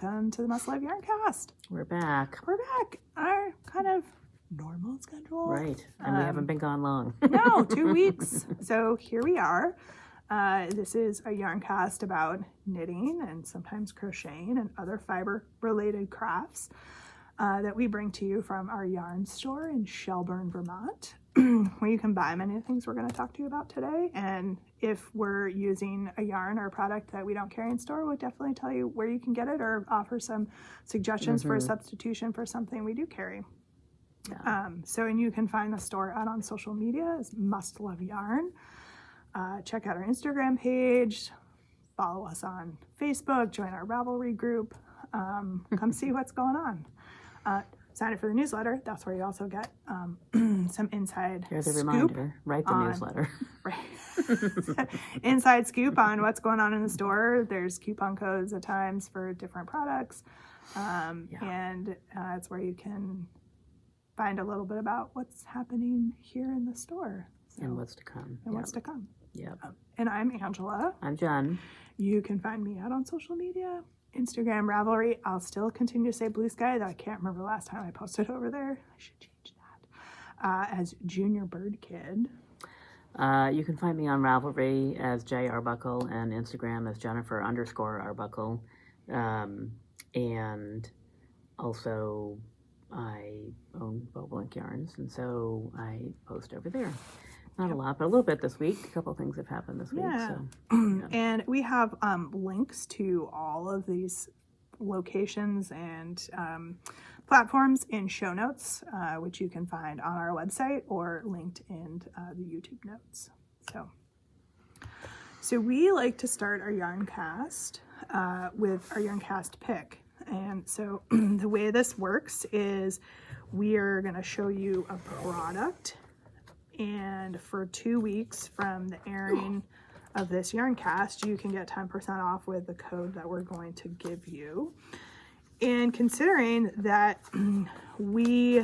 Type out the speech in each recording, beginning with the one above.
welcome to the Must Love Yarncast. We're back. We're back. Our kind of normal schedule. Right. And we haven't been gone long. No, 2 weeks. So here we are. This is a Yarncast about knitting and sometimes crocheting and other fiber-related crafts that we bring to you from our yarn store in Shelburne, Vermont, where you can buy many of the things we're going to talk to you about today. And if we're using a yarn or a product that we don't carry in store, we'll definitely tell you where you can get it or offer some suggestions for a substitution for something we do carry. Yeah. And you can find the store out on social media as Must Love Yarn. Check out our Instagram page, follow us on Facebook, join our Ravelry group, come see what's going on. Sign up for the newsletter. That's where you also get some inside Here's a scoop. Reminder. Write the newsletter. Right. Inside scoop on what's going on in the store. There's coupon codes at times for different products. And it's where you can find a little bit about what's happening here in the store. So, And what's to come. and what's to come. Yep. And I'm Angela. I'm Jen. You can find me out on social media, Instagram, Ravelry. I'll still continue to say Blue Sky, though I can't remember the last time I posted over there. I should change that. As Junior Bird Kid. You can find me on Ravelry as J Arbuckle and Instagram as Jennifer_Arbuckle. And also I own Bobolink Yarns, and so I post over there. Not a lot, but a little bit this week. A couple things have happened this week. So, And we have links to all of these locations and platforms in show notes, which you can find on our website or linked in the YouTube notes. So we like to start our Yarncast with our Yarncast pick. And so the way this works is we are going to show you a product. And for 2 weeks from the airing of this Yarncast, you can get 10% off with the code that we're going to give you. And considering that we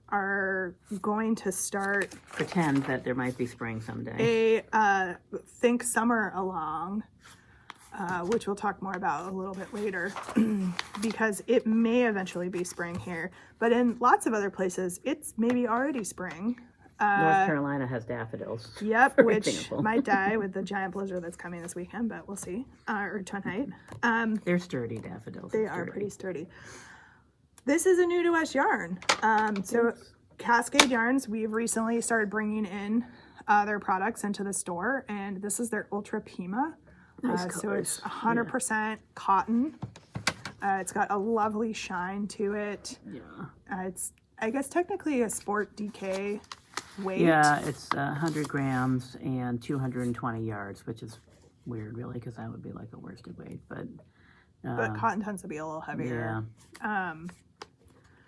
are going to start pretend that there might be spring someday. Think Summer Along, which we'll talk more about a little bit later, because it may eventually be spring here. But in lots of other places, it's maybe already spring. North Carolina has daffodils. Yep, which example. might die with the giant blizzard that's coming this weekend, but we'll see. Or tonight. They're sturdy daffodils. They are pretty sturdy. This is a new to us yarn. So Cascade Yarns, we've recently started bringing in their products into the store, and this is their Ultra Pima. Nice so it's 100% cotton. It's got a lovely shine to it. Yeah. It's, I guess, technically a sport DK weight. Yeah, it's 100 grams and 220 yards, which is weird, really, because that would be like a worsted weight. But cotton tends to be a little heavier. Yeah.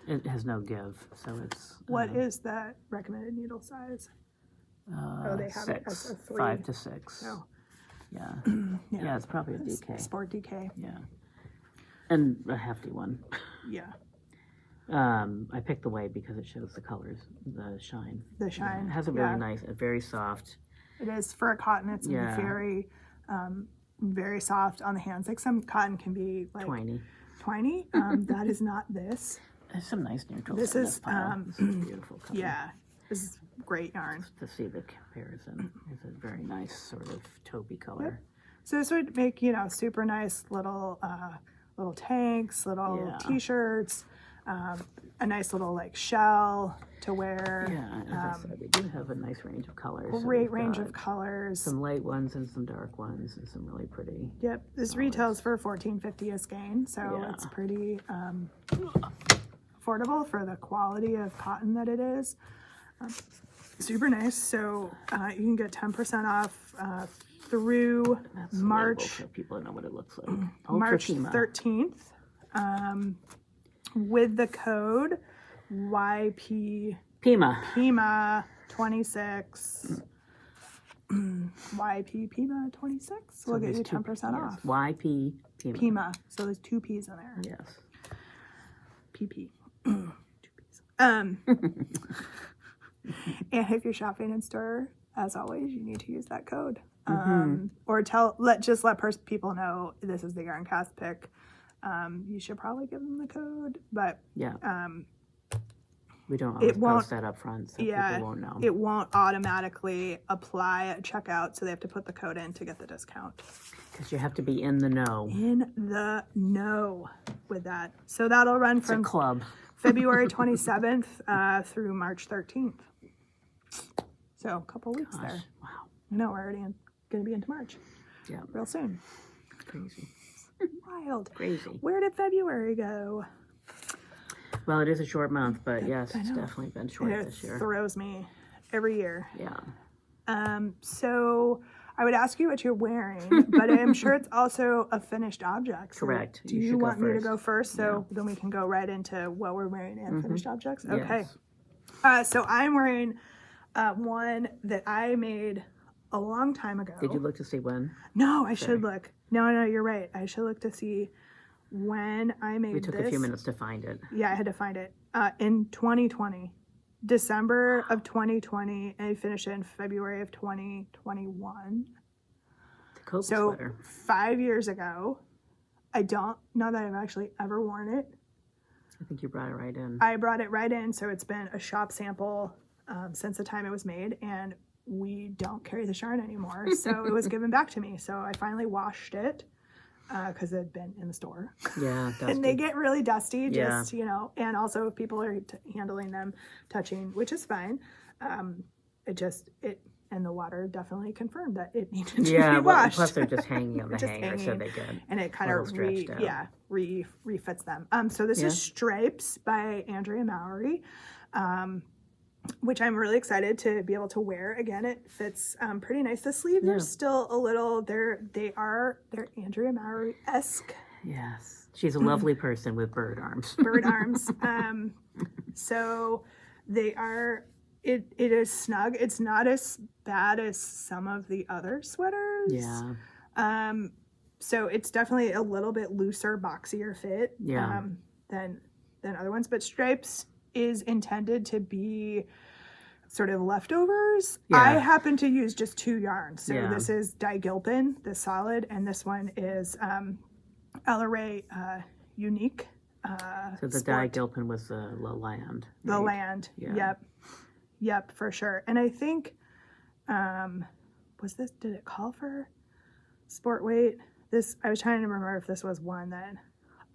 It has no give, so it's. What is that recommended needle size? They have it as a 3. 5 to 6. Oh. Yeah. Yeah, it's probably a DK. Sport DK. Yeah. And a hefty one. Yeah. I picked the weight because it shows the colors, the shine. The shine. It has a really nice, very soft. It is for a cotton. It's very, very soft on the hands. Like some cotton can be like twiny. That is not this. There's some nice neutrals. This is beautiful color. Yeah, this is great yarn. To see the comparison, it's a very nice sort of taupey color. Yep. So this would make super nice little tanks, little t-shirts. A nice little like shell to wear. Yeah, as I said, we do have a nice range of colors. Great range of colors. Some light ones and some dark ones and some really pretty. Yep, this retails for $14.50 a skein, so it's pretty affordable for the quality of cotton that it is. Super nice. So you can get 10% off through March. So people know what it looks like. March 13th. With the code YP Pima 26. YP Pima 26. We'll get you 10% off. YP Pima. So there's 2 P's in there. Yes. PP. 2 P's. And if you're shopping in store, as always, you need to use that code. Or let people know this is the Yarncast pick. You should probably give them the code, but Yeah. um, We don't always won't- post that up front, so yeah, people won't know. it won't automatically apply at checkout, so they have to put the code in to get the discount. Because you have to be in the know. In the know with that. So that'll run It's a from club. February 27th through March 13th. So a couple weeks Gosh, there. wow. I know, we're already going to be into March Yeah, real soon. crazy. Wild. Crazy. Where did February go? Well, it is a short month, but yes, I it's know. definitely been short It this year. throws me every year. Yeah. So I would ask you what you're wearing, but I'm sure it's also a finished object. So Correct. Do You you should go want me to first. go first so then we can go right into what we're wearing and finished objects? Yes. Okay. So I'm wearing one that I made a long time ago. Did you look to see when? No, I should look. No, you're right. I should look to see when I made We took this. a few minutes to find it. Yeah, I had to find it. In 2020. December of 2020, and I finished it in February of 2021. The Coke So sweater. 5 years ago. I don't know that I've actually ever worn it. I think you brought it right in. I brought it right in, so it's been a shop sample since the time it was made, and we don't carry the yarn anymore. So it was given back to me. So I finally washed it because it had been in the store. Yeah, dusty. And they get really dusty, Yeah. just, and also if people are handling them, touching, which is fine. And the water definitely confirmed that it needed to Yeah, be well, washed. plus they're just hanging on the Just hanger, so hanging. they get And it kind a of little stretched out. refits them. So this is Stripes by Andrea Mowry, which I'm really excited to be able to wear. Again, it fits pretty nice. The sleeves are still a little, they're Andrea Mowry-esque. Yes. She's a lovely person with bird arms. Bird arms. So they are, it is snug. It's not as bad as some of the other sweaters. Yeah. So it's definitely a little bit looser, boxier fit Yeah. than other ones. But Stripes is intended to be sort of leftovers. Yeah. I happen to use just 2 yarns. So Yeah. this is Digilpin, the solid, and this one is LRA Unique. So the Sport. Digilpin was the land. The right? land. Yeah. Yep, for sure. And I think did it call for sport weight? I was trying to remember if this was one that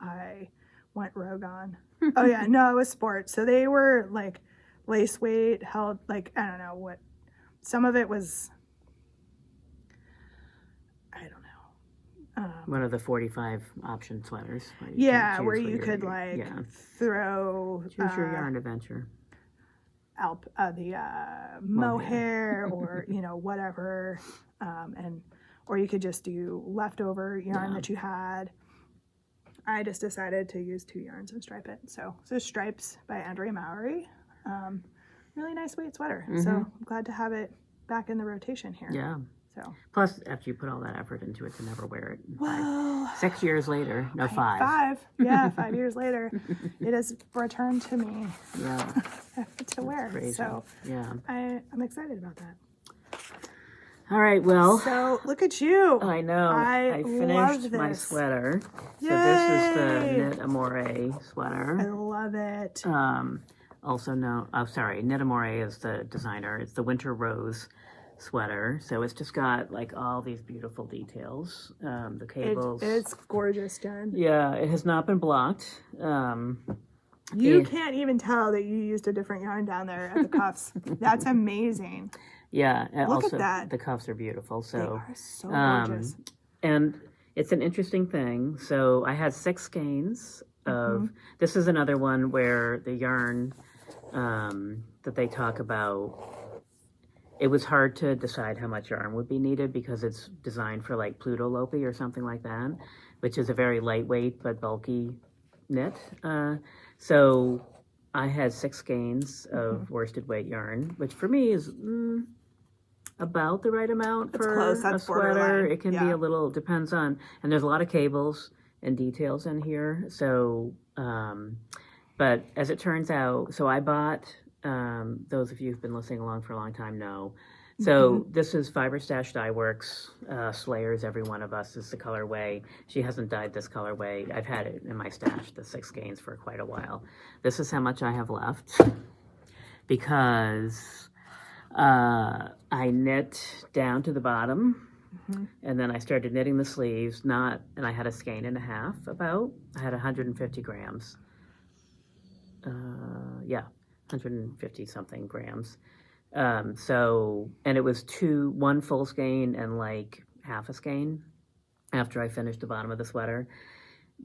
I went rogue on. Oh yeah, no, it was sport. So they were like lace weight held, like, I don't know what, some of it was, I don't know. One of the 45 option sweaters. Where you Yeah, can choose where what you your- could like yeah. throw Choose your yarn adventure. mohair or whatever, or you could just do leftover yarn that you had. I just decided to use 2 yarns and stripe it. So Stripes by Andrea Mowry, really nice weight sweater. So I'm glad to have it back in the rotation here. Yeah. So Plus, after you put all that effort into it, to never wear it. well, 6 years later, no 5. 5 years later, it has returned to me Yeah, to wear. crazy. So Yeah. I'm excited about that. All right, well, So look at you. I know. I I love finished my this. sweater. Yay! So this is the Knit Amore I sweater. love it. Also known, Knit Amore is the designer. It's the Winter Rose sweater. So it's just got like all these beautiful details. The cables. It's gorgeous, Jen. Yeah, it has not been blocked. You can't even tell that you used a different yarn down there at the cuffs. That's amazing. Yeah, and Look at also that. the cuffs are beautiful. They So are so gorgeous. and it's an interesting thing. So I had 6 skeins of, this is another one where the yarn that they talk about, it was hard to decide how much yarn would be needed because it's designed for like Pluto Lopi or something like that, which is a very lightweight but bulky knit. So I had 6 skeins of worsted weight yarn, which for me is about the right amount That's for close. a That's sweater. borderline. It can be Yeah. a little, depends on, and there's a lot of cables and details in here. So, but as it turns out, so I bought, those of you who've been listening along for a long time know So this is Fiber Stash Dye Works, Slayers, Every One of Us is the colorway. She hasn't dyed this colorway. I've had it in my stash, the 6 skeins, for quite a while. This is how much I have left because I knit down to the bottom and then I started knitting the sleeves, and I had a skein and a half about. I had 150 grams. 150 something grams. And it was one full skein and like half a skein after I finished the bottom of the sweater.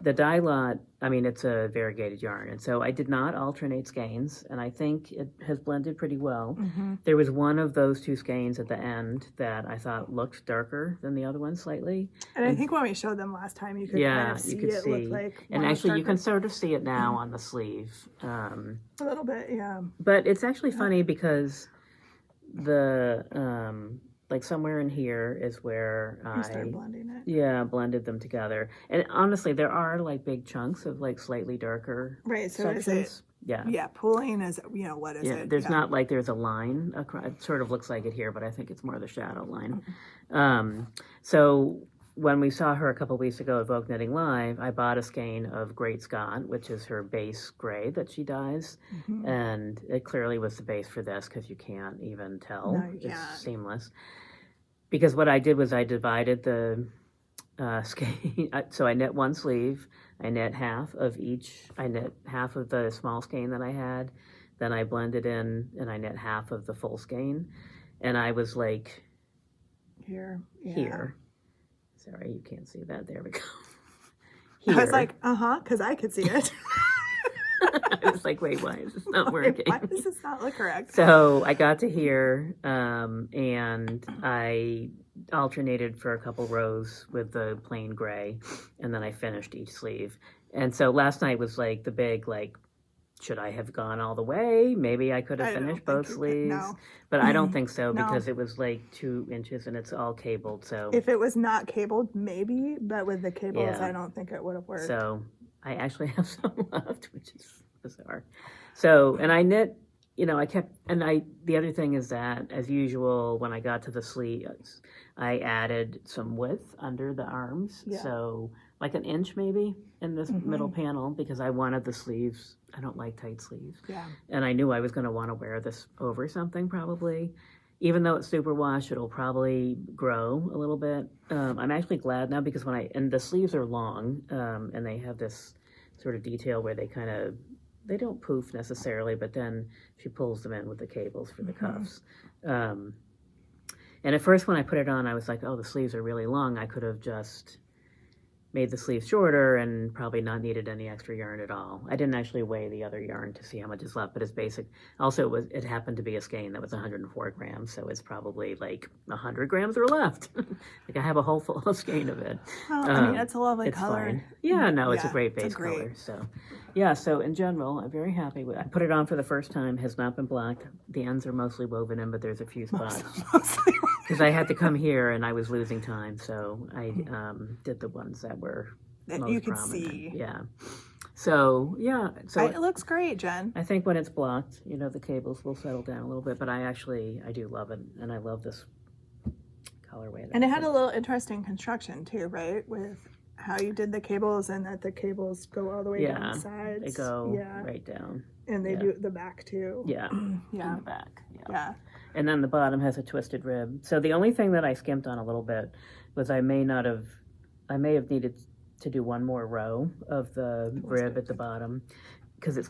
The dye lot, I mean, it's a variegated yarn, and so I did not alternate skeins, and I think it has blended pretty well. There was one of those 2 skeins at the end that I thought looked darker than the other one slightly. And I think when we showed them last time, you could kind of see it look like. And actually, you can sort of see it now on the sleeve. A little bit, yeah. But it's actually funny because like somewhere in here is where You started blending it. Yeah, blended them together. And honestly, there are like big chunks of like slightly darker sections. Is it, yeah, pooling is, what is it? There's not like there's a line across. It sort of looks like it here, but I think it's more the shadow line. So when we saw her a couple weeks ago at Vogue Knitting Live, I bought a skein of Great Scott, which is her base gray that she dyes. And it clearly was the base for this because you can't even tell. No, you it's can't. seamless. Because what I did was I divided the skein. So I knit one sleeve. I knit half of each. I knit half of the small skein that I had. Then I blended in and I knit half of the full skein. And I was like, here. Sorry, you can't see that. There we go. I was like, because I could see it. I was like, wait, why is this not working? Why does this not look correct? So I got to here, and I alternated for a couple rows with the plain gray, and then I finished each sleeve. And so last night was like the big, like, should I have gone all the way? Maybe I could have finished both sleeves. No. But I don't think so No. because it was like 2 inches and it's all cabled. So If it was not cabled, maybe, but with the cables, Yeah. I don't think it would have worked. So I actually have some left, which is bizarre. So, and I knit, the other thing is that, as usual, when I got to the sleeves, I added some width under the arms. Yeah. So, like an inch maybe in this middle panel, because I wanted the sleeves. I don't like tight sleeves. Yeah. And I knew I was going to want to wear this over something probably. Even though it's superwash, it'll probably grow a little bit. I'm actually glad now because and the sleeves are long, and they have this sort of detail where they don't poof necessarily, but then she pulls them in with the cables for the cuffs. And at first when I put it on, I was like, oh, the sleeves are really long. I could have just made the sleeves shorter and probably not needed any extra yarn at all. I didn't actually weigh the other yarn to see how much is left, but it's basic. Also, it happened to be a skein that was 104 grams, so it's probably like 100 grams are left. Like I have a whole full skein of it. Well, I mean, it's a lovely It's color. fine. Yeah, no, it's a Yeah, great it's base great. color. So, yeah, so in general, I'm very happy with it. I put it on for the first time, has not been blocked. The ends are mostly woven in, but there's a few spots. Mostly. Because I had to come here and I was losing time, so I did the ones that were That most you could prominent. see. Yeah. So, yeah. So It looks great, Jen. I think when it's blocked, the cables will settle down a little bit, but I do love it, and I love this colorway. And it had a little interesting construction too, right? With how you did the cables and that the cables go all the way down Yeah, the sides. They go Yeah. right down. And they yeah. do the back too. Yeah. Yeah. In the back. Yeah. Yeah. And then the bottom has a twisted rib. So the only thing that I skimped on a little bit was I may have needed to do one more row of the rib at the bottom because it's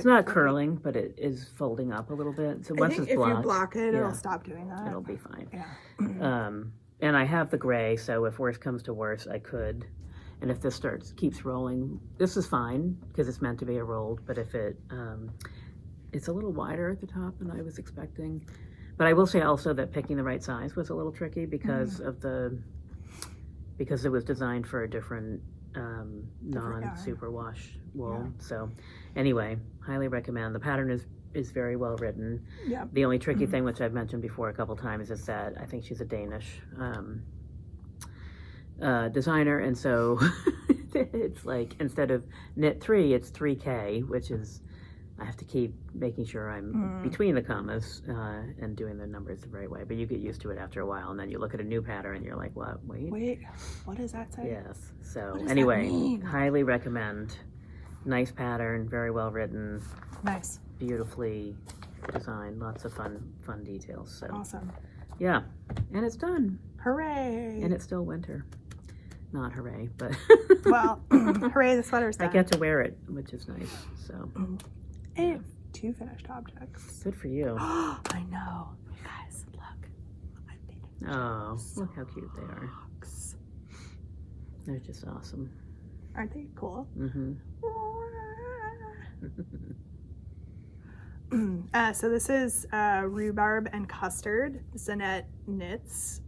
not curling, but it is folding up a little bit. So I once think it's if blocked, you block it, yeah, it'll stop doing that. it'll be fine. Yeah. And I have the gray, so if worse comes to worse, I could. And if this keeps rolling, this is fine because it's meant to be a rolled. But if it's a little wider at the top than I was expecting. But I will say also that picking the right size was a little tricky because because it was designed for a different non-superwash wool. Yeah. So anyway, highly recommend. The pattern is very well written. Yeah. The only tricky thing, which I've mentioned before a couple times, is that I think she's a Danish designer, and so it's like instead of knit 3, it's 3K, which is I have to keep making sure I'm between the commas and doing the numbers the right way. But you get used to it after a while, and then you look at a new pattern and you're like, what? Wait, what does that say? Yes. So What does that anyway, mean? highly recommend. Nice pattern, very well written, Nice. beautifully designed, lots of fun details. So Awesome. yeah, and it's done. Hooray. And it's still winter. Not hooray, but Well, hooray, the sweater's done. I get to wear it, which is nice. So And 2 finished objects. good for you. I know. You guys, look. I made Oh, look how cute they are. socks. They're just awesome. Aren't they cool? Mm-hmm. So this is rhubarb and custard. Zanette knits.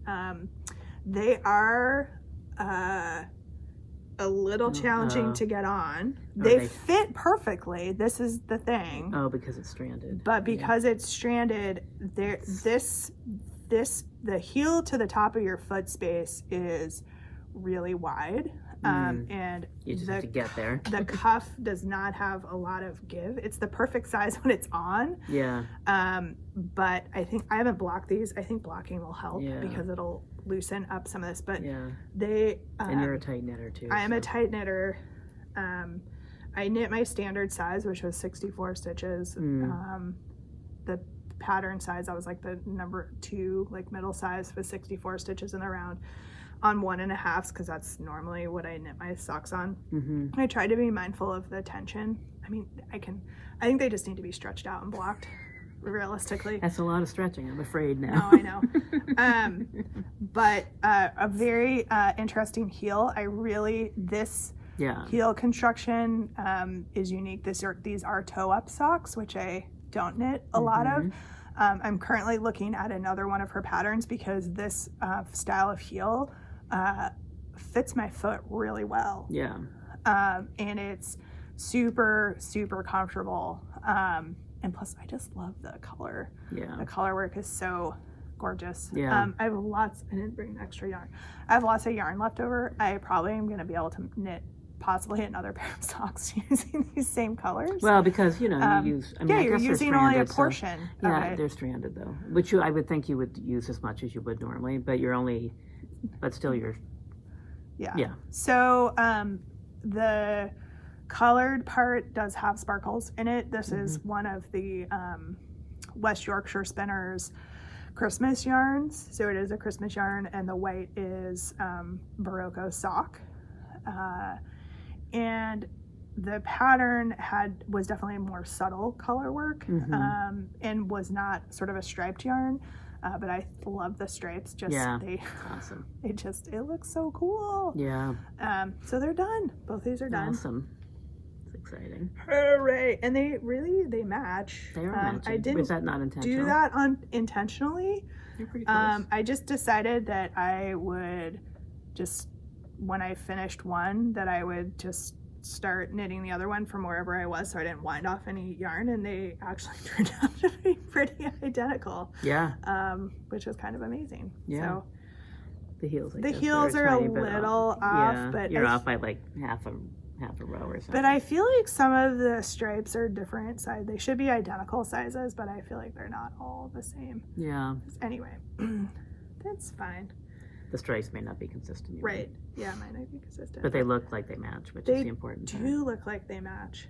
They are a little challenging to get on. They fit perfectly. This is the thing. Oh, because it's stranded. But because it's stranded, the heel to the top of your foot space is really wide. And You just have to get there. the cuff does not have a lot of give. It's the perfect size when it's on. Yeah. But I think I haven't blocked these. I think blocking will help Yeah. because it'll loosen up some of this. But Yeah. they And you're a tight knitter too. I am so. a tight knitter. I knit my standard size, which was 64 stitches. The pattern size, I was like the number 2, like middle size, was 64 stitches in the round on 1.5s because that's normally what I knit my socks on. Mm-hmm. I try to be mindful of the tension. I mean, I think they just need to be stretched out and blocked realistically. That's a lot of stretching, I'm afraid No, now. I know. But a very interesting heel. This Yeah. heel construction is unique. These are toe-up socks, which I don't knit a lot of. I'm currently looking at another one of her patterns because this style of heel fits my foot really well. Yeah. And it's super, super comfortable. And plus, I just love the color. Yeah. The color work is so gorgeous. Yeah. I didn't bring extra yarn. I have lots of yarn left over. I probably am going to be able to knit possibly another pair of socks using these same colors. Well, because you use. I mean, I you're guess they're using only a stranded, so- portion. Yeah, of it. they're stranded though, which I would think you would use as much as you would normally, but still you're. Yeah. Yeah. So the colored part does have sparkles in it. This is one of the West Yorkshire Spinners Christmas yarns. So it is a Christmas yarn, and the white is Barocco sock. And the pattern was definitely more subtle color work and was not sort of a striped yarn. But I love the stripes. Awesome. It looks so cool. Yeah. So they're done. Both these are done. Awesome. It's exciting. Hooray! And they match. They are matching. I didn't Was that not intentional? do that intentionally. You're pretty close. I just decided that I would just, when I finished one, that I would just start knitting the other one from wherever I was, so I didn't wind off any yarn, and they actually turned out to be pretty identical. Yeah. Which was kind of amazing. Yeah. So The heels. I the guess, heels are a tiny bit little off, Yeah. but You're off by like half a row or something. But I feel like some of the stripes are different size. They should be identical sizes, but I feel like they're not all the same. Yeah. Anyway, that's fine. The stripes may not be consistent. Right. Yeah, might not be consistent. But they look like they match, which is the important part. do look like they match.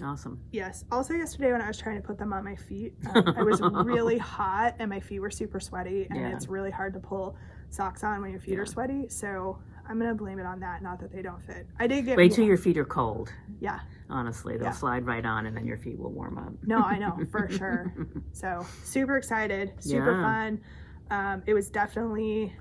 Awesome. Yes. Also, yesterday when I was trying to put them on my feet, I was really hot and my feet were super sweaty, and Yeah. it's really hard to pull socks on when your feet are sweaty. So I'm gonna blame it on that. Not that they don't fit. I did get. Wait till your feet are cold. Yeah. Honestly, they'll Yeah. slide right on, and then your feet will warm up. No, I know for sure. So super excited, super fun. It was definitely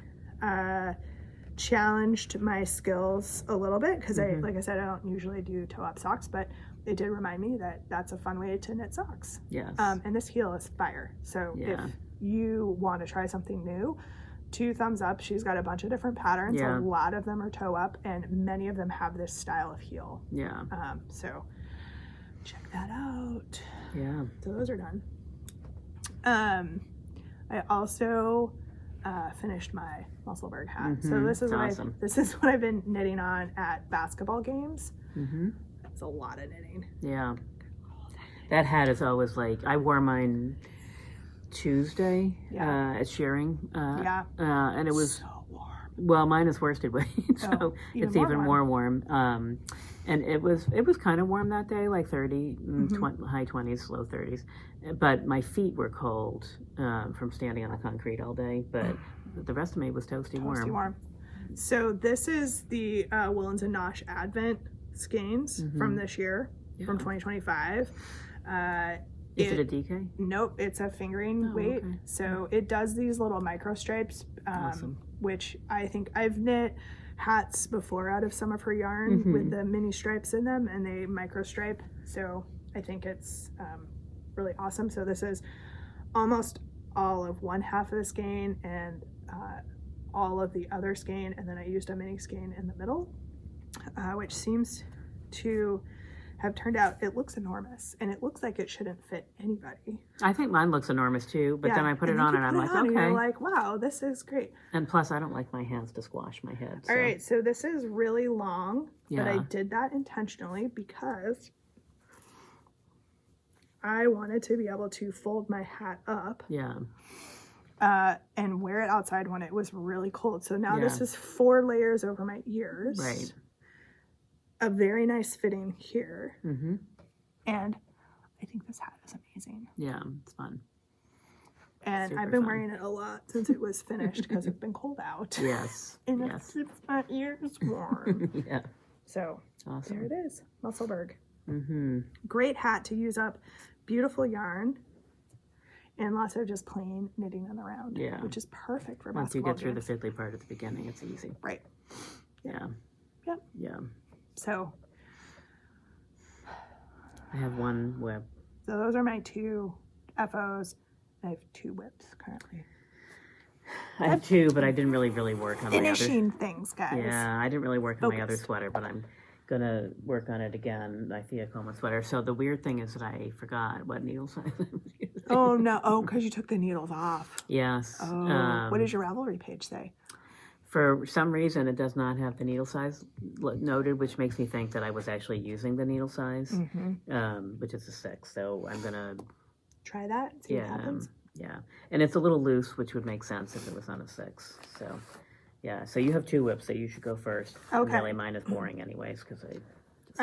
challenged my skills a little bit because like I said, I don't usually do toe-up socks, but it did remind me that that's a fun way to knit socks. Yes. And this heel is fire. So Yeah. if you want to try something new, 2 thumbs up. She's got a bunch of different patterns. Yeah. A lot of them are toe-up, and many of them have this style of heel. Yeah. So check that out. Yeah. So those are done. I also finished my Musselburgh hat. So this is Awesome. this is what I've been knitting on at basketball games. It's a lot of knitting. Yeah. That hat is always like, I wore mine Tuesday at shearing. And it was, so warm. well, mine is worsted weight, so it's even more warm. And it was kind of warm that day, like 30, high 20s, low 30s. But my feet were cold from standing on the concrete all day. But the rest of me was toasty warm. So this is the Woolens and Nosh Advent skeins from this year, from 2025. Is it a DK? Nope, it's a fingering weight. Okay. So it does these little micro stripes, Awesome. which I think I've knit hats before out of some of her yarn with the mini stripes in them, and they micro stripe. So I think it's really awesome. So this is almost all of one half of the skein and all of the other skein, and then I used a mini skein in the middle, which seems to have turned out, it looks enormous, and it looks like it shouldn't fit anybody. I think mine looks enormous too, but then I put it on and I'm like, and you're okay. like, wow, this is great. And plus, I don't like my hands to squash my head. So. All right, so this is really long, but I Yeah. did that intentionally because I wanted to be able to fold my hat up Yeah. and wear it outside when it was really cold. So now Yeah. this is 4 layers over my ears. Right. A very nice fitting here. Mm-hmm. And I think this hat is amazing. Yeah, it's fun. And Super I've been fun. wearing it a lot since it was finished because it's been cold out. Yes. And it Yes. keeps my ears warm. Yeah. So there Awesome. it is. Musselburgh. Mm-hmm. Great hat to use up. Beautiful yarn. And lots of just plain knitting on the round. Yeah. Which is perfect for Once you basketball get through the games. fiddly part at the beginning, it's easy. Right. Yeah. Yep. Yeah. So I have one whip. those are my 2 FOs. I have 2 whips currently. I have 2, but I didn't really work on my other. Finishing things, guys. Yeah, I didn't really work on my other Focus. sweater, but I'm gonna work on it again. My Thea Coleman sweater. So the weird thing is that I forgot what needle size I was using. Oh, no. Oh, because you took the needles off. Yes. Oh, what does your Ravelry page say? For some reason, it does not have the needle size noted, which makes me think that I was actually using the needle size, which is a 6. So I'm gonna, Try that. See what happens. yeah, and it's a little loose, which would make sense if it was on a 6. So, yeah. So you have 2 whips, so you should go first. Okay. Really, mine is boring anyways because I.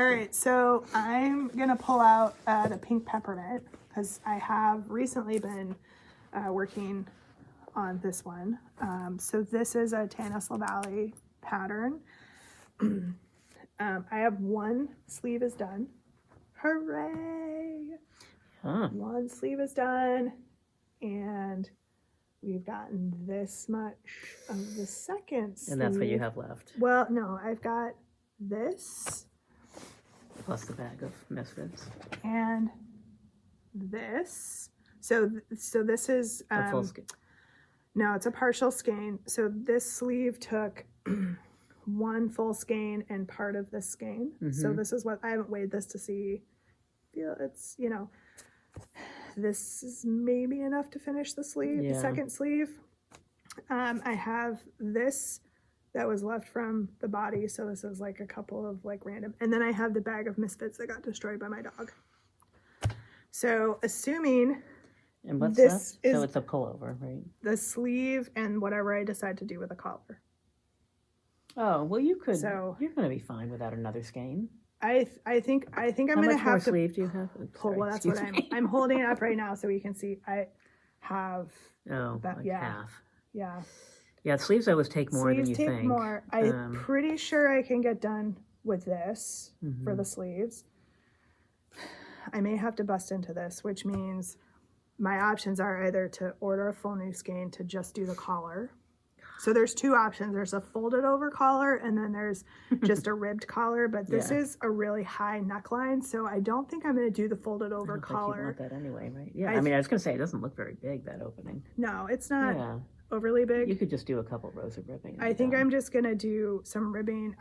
All right, so I'm going to pull out the pink peppermint because I have recently been working on this one. So this is a Tanisla Valley pattern. I have 1 sleeve is done. Hooray! Huh. 1 sleeve is done. And we've gotten this much of the second sleeve. And that's what you have left, Well, no, I've got this plus the bag of misfits. and this. So this is A full skein. no, it's a partial skein. So this sleeve took 1 full skein and part of this skein. So this is what I haven't weighed this to see. Feel it's this is maybe enough to finish the sleeve, the Yeah. second sleeve. I have this that was left from the body, so this is like a couple of like random, and then I have the bag of misfits that got destroyed by my dog. So assuming And what's this left? is- So it's a pullover, right? the sleeve and whatever I decide to do with the collar. Oh well, you could. So- You're gonna be fine without another skein. I think I'm How gonna much more have to sleeve do you have? Oops, pull. sorry, Well, that's what excuse me. I'm holding it up right now so you can see. I have Oh, that- like yeah. half. yeah. Yeah, sleeves always take more Sleeves than you take think. more. I'm pretty sure I can get done with this for Mm-hmm. the sleeves. I may have to bust into this, which means my options are either to order a full new skein to just do the collar. So there's 2 options. There's a folded over collar and then there's just a ribbed collar, but this Yeah. is a really high neckline, so I don't think I'm going to do the folded I over don't think you collar. want that anyway, right? Yeah, I I mean, I was gonna say it doesn't look very big, that opening. No, it's not Yeah, overly big. you could just do a couple rows of ribbing. and I be think done. I'm just going to do some ribbing.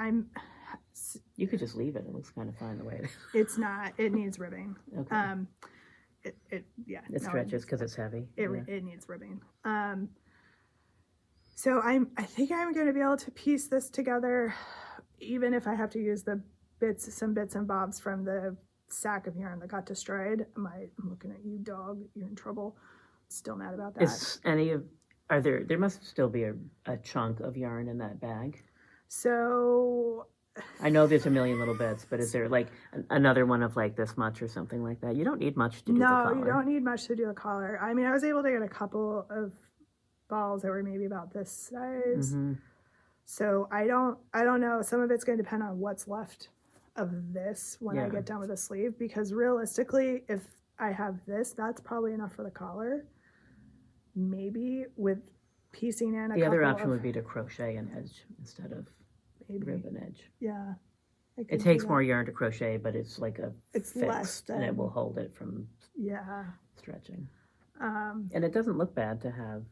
You could just leave it. It looks kind of fine the way it is. It's not. It needs ribbing. Okay. Yeah. It no, stretches because it's heavy. It Yeah. it needs ribbing. So I think I'm going to be able to piece this together, even if I have to use the some bits and bobs from the sack of yarn that got destroyed. I'm looking at you, dog. You're in trouble. Still mad about that. Is any of, there must still be a chunk of yarn in that bag. So I know there's a million little bits, but is there like another one of like this much or something like that? You don't need much to do the collar. No, you don't need much to do a collar. I mean, I was able to get a couple of balls that were maybe about this size. Mm-hmm. So I don't know. Some of it's going to depend on what's left of this when I Yeah. get done with the sleeve, because realistically, if I have this, that's probably enough for the collar. Maybe with piecing in The other option would be to crochet an edge instead of maybe. rib an edge. Yeah. I could It do takes that. more yarn to crochet, but it's like a It's fixed, less and it than- will hold it from Yeah. stretching. Um, And it doesn't look bad to have.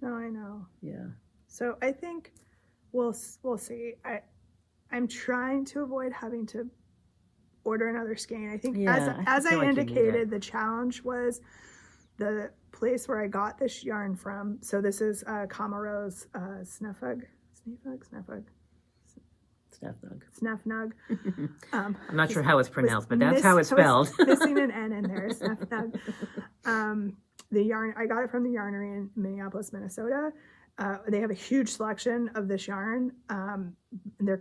no, I know. Yeah. So I think we'll see. I'm trying to avoid having to order another skein. I think Yeah, as I feel I like you need indicated, it. the challenge was the place where I got this yarn from. So this is Kamaro's Sneffug. Sneffnug. Um, I'm not sure how it's pronounced, but was that's how it's spelled. missing an N in there. Sneffnug. The yarn, I got it from the yarnery in Minneapolis, Minnesota. They have a huge selection of this yarn. Their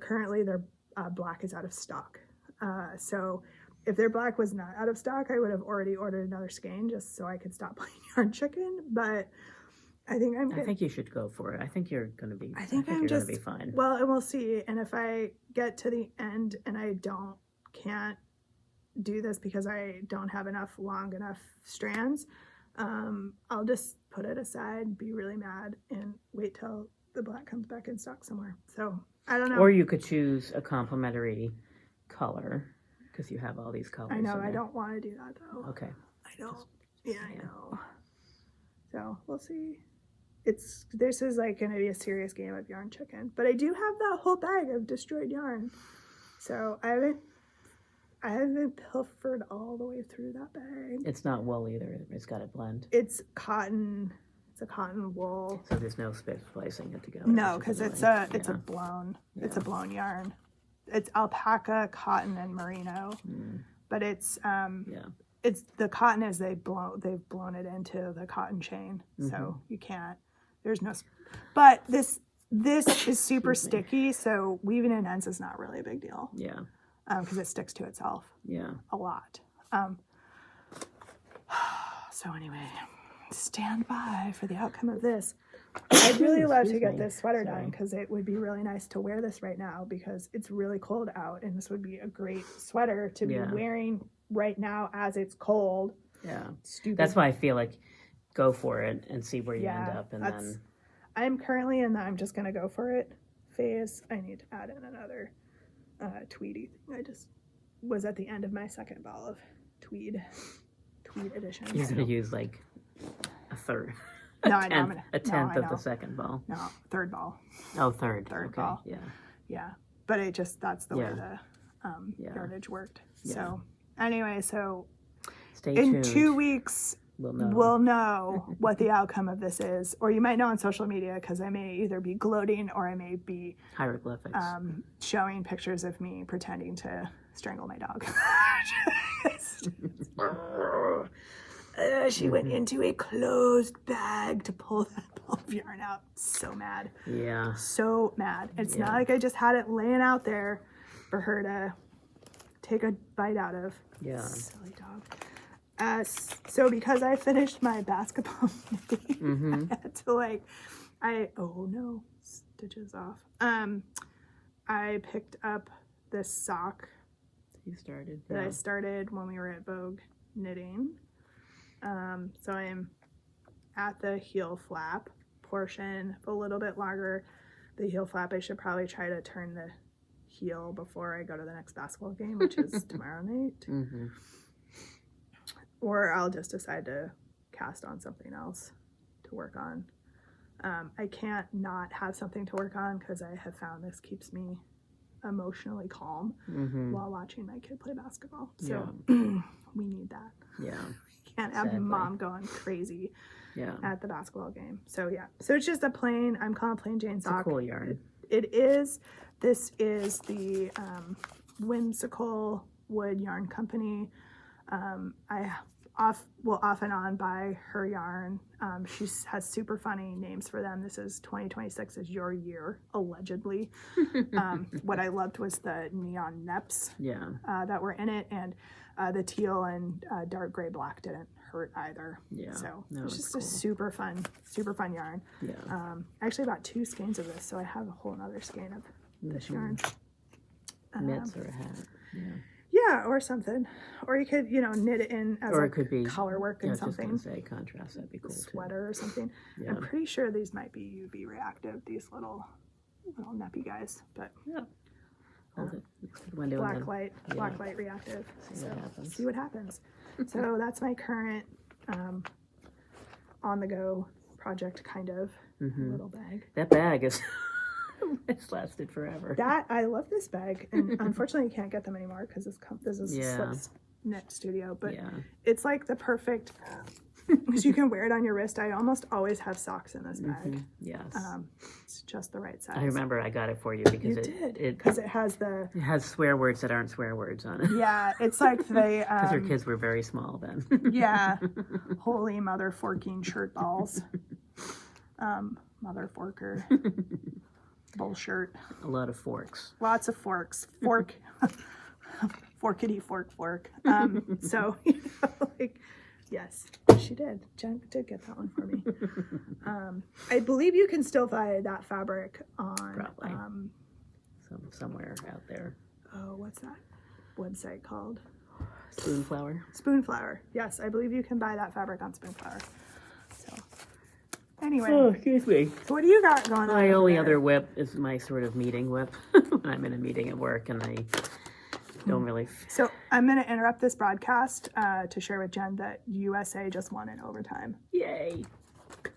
black is out of stock. So if their black was not out of stock, I would have already ordered another skein just so I could stop playing yarn chicken. But I think I think you should go for it. I think you're going to be. I think I'm you're just going to be fine. Well, and we'll see. And if I get to the end and I can't do this because I don't have long enough strands, I'll just put it aside, be really mad, and wait till the black comes back in stock somewhere. So I don't know. Or you could choose a complementary color because you have all these colors. I know. in I there. don't want to do that though. Okay. I don't. Yeah, I yeah. know. So we'll see. This is like going to be a serious game of yarn chicken, but I do have that whole bag of destroyed yarn, so I haven't pilfered all the way through that bag. It's not wool either. It's got a blend, It's cotton. It's a cotton wool. so there's no splicing it together. No, which is because annoying. it's a blown yarn. It's alpaca, cotton, and merino, but it's Yeah. it's the cotton is they've blown it into the cotton chain, so you can't. There's no, but this is super sticky, so weaving in ends is not really a big deal Yeah. because it sticks to itself Yeah. a lot. So anyway, stand by for the outcome of this. I'd really love to Excuse get me. this sweater done Sorry. because it would be really nice to wear this right now because it's really cold out, and this would be a great sweater to be Yeah. wearing right now as it's cold. Yeah. Stupid. That's why I feel like go for it and see where you Yeah, end up, and that's- then I'm currently in the I'm just gonna go for it phase. I need to add in another tweedy thing. I just was at the end of my second ball of tweed edition. you're so- gonna use like a third. No, I know. I'm tenth, gonna, a tenth I of know. the second ball. No, third ball. Oh, third. Third okay. ball. Yeah. Yeah, but that's the way Yeah. the Yeah. yardage worked. Yeah. So anyway, so Stay in tuned. 2 weeks we'll know. we'll know what the outcome of this is, or you might know on social media because I may either be gloating or I may be Hieroglyphics. showing pictures of me pretending to strangle my dog. She went into a closed bag to pull that ball of yarn out. So mad. yeah. So mad. It's not Yeah. like I just had it laying out there for her to take a bite out of. Yeah. Silly dog. So because I finished my basketball knitting, I had to oh no, stitches off. I picked up this sock You started. that Yeah. I started when we were at Vogue knitting. So I'm at the heel flap portion, a little bit longer. The heel flap, I should probably try to turn the heel before I go to the next basketball game, which is tomorrow night. Mm-hmm. Or I'll just decide to cast on something else to work on. I can't not have something to work on because I have found this keeps me emotionally calm Mm-hmm. while watching my kid play basketball. So we need that. Yeah. Can't have Exactly. mom going crazy Yeah. at the basketball game. So yeah. So it's just a plain, I'm calling plain Jane It's a sock. cool yarn. It is. This is the Whimsical Wood Yarn Company. I will off and on buy her yarn. She has super funny names for them. This is 2026 is your year, allegedly. What I loved was the neon neps that were in it, and the teal and dark gray black didn't hurt either. Yeah. So No, it's it's just cool. a super fun yarn. Yeah. I actually bought 2 skeins of this, so I have a whole other skein of this yarn. Mitts or a hat. Yeah. Yeah, or something. Or you could, knit it in as Or it like could be color work Yeah, I and was just gonna something. say contrast. That'd be cool too. Sweater or something. Yeah. I'm pretty sure these might be UV reactive, these little nappy guys. But Yeah. Hold it next to the window and black light reactive. See what happens. See what happens. So that's my current on the go project kind of little bag. That bag is it's lasted forever. I love this bag, and unfortunately you can't get them anymore because this is a Slips Knit Studio, but it's like the perfect because you can wear it on your wrist. I almost always have socks in this bag. Yes. It's just the right size. I remember I got it for you because You did because it has the it has swear words that aren't swear words on it. yeah. It's like the Because her kids were very small then. yeah, holy mother forking shirt balls, mother forker, bull shirt. A lot of forks. Lots of forks. Fork. Forkity fork. So, yes, she did. Jen did get that one for me. I believe you can still buy that fabric on. Probably. Somewhere out there. Oh, what's that website called? Spoonflower. Spoonflower. Yes, I believe you can buy that fabric on Spoonflower. So, anyway. Oh, excuse me. So what do you got going on? My over only there? other whip is my sort of meeting whip when I'm in a meeting at work and I don't really. So I'm going to interrupt this broadcast to share with Jen that USA just won in overtime. Yay.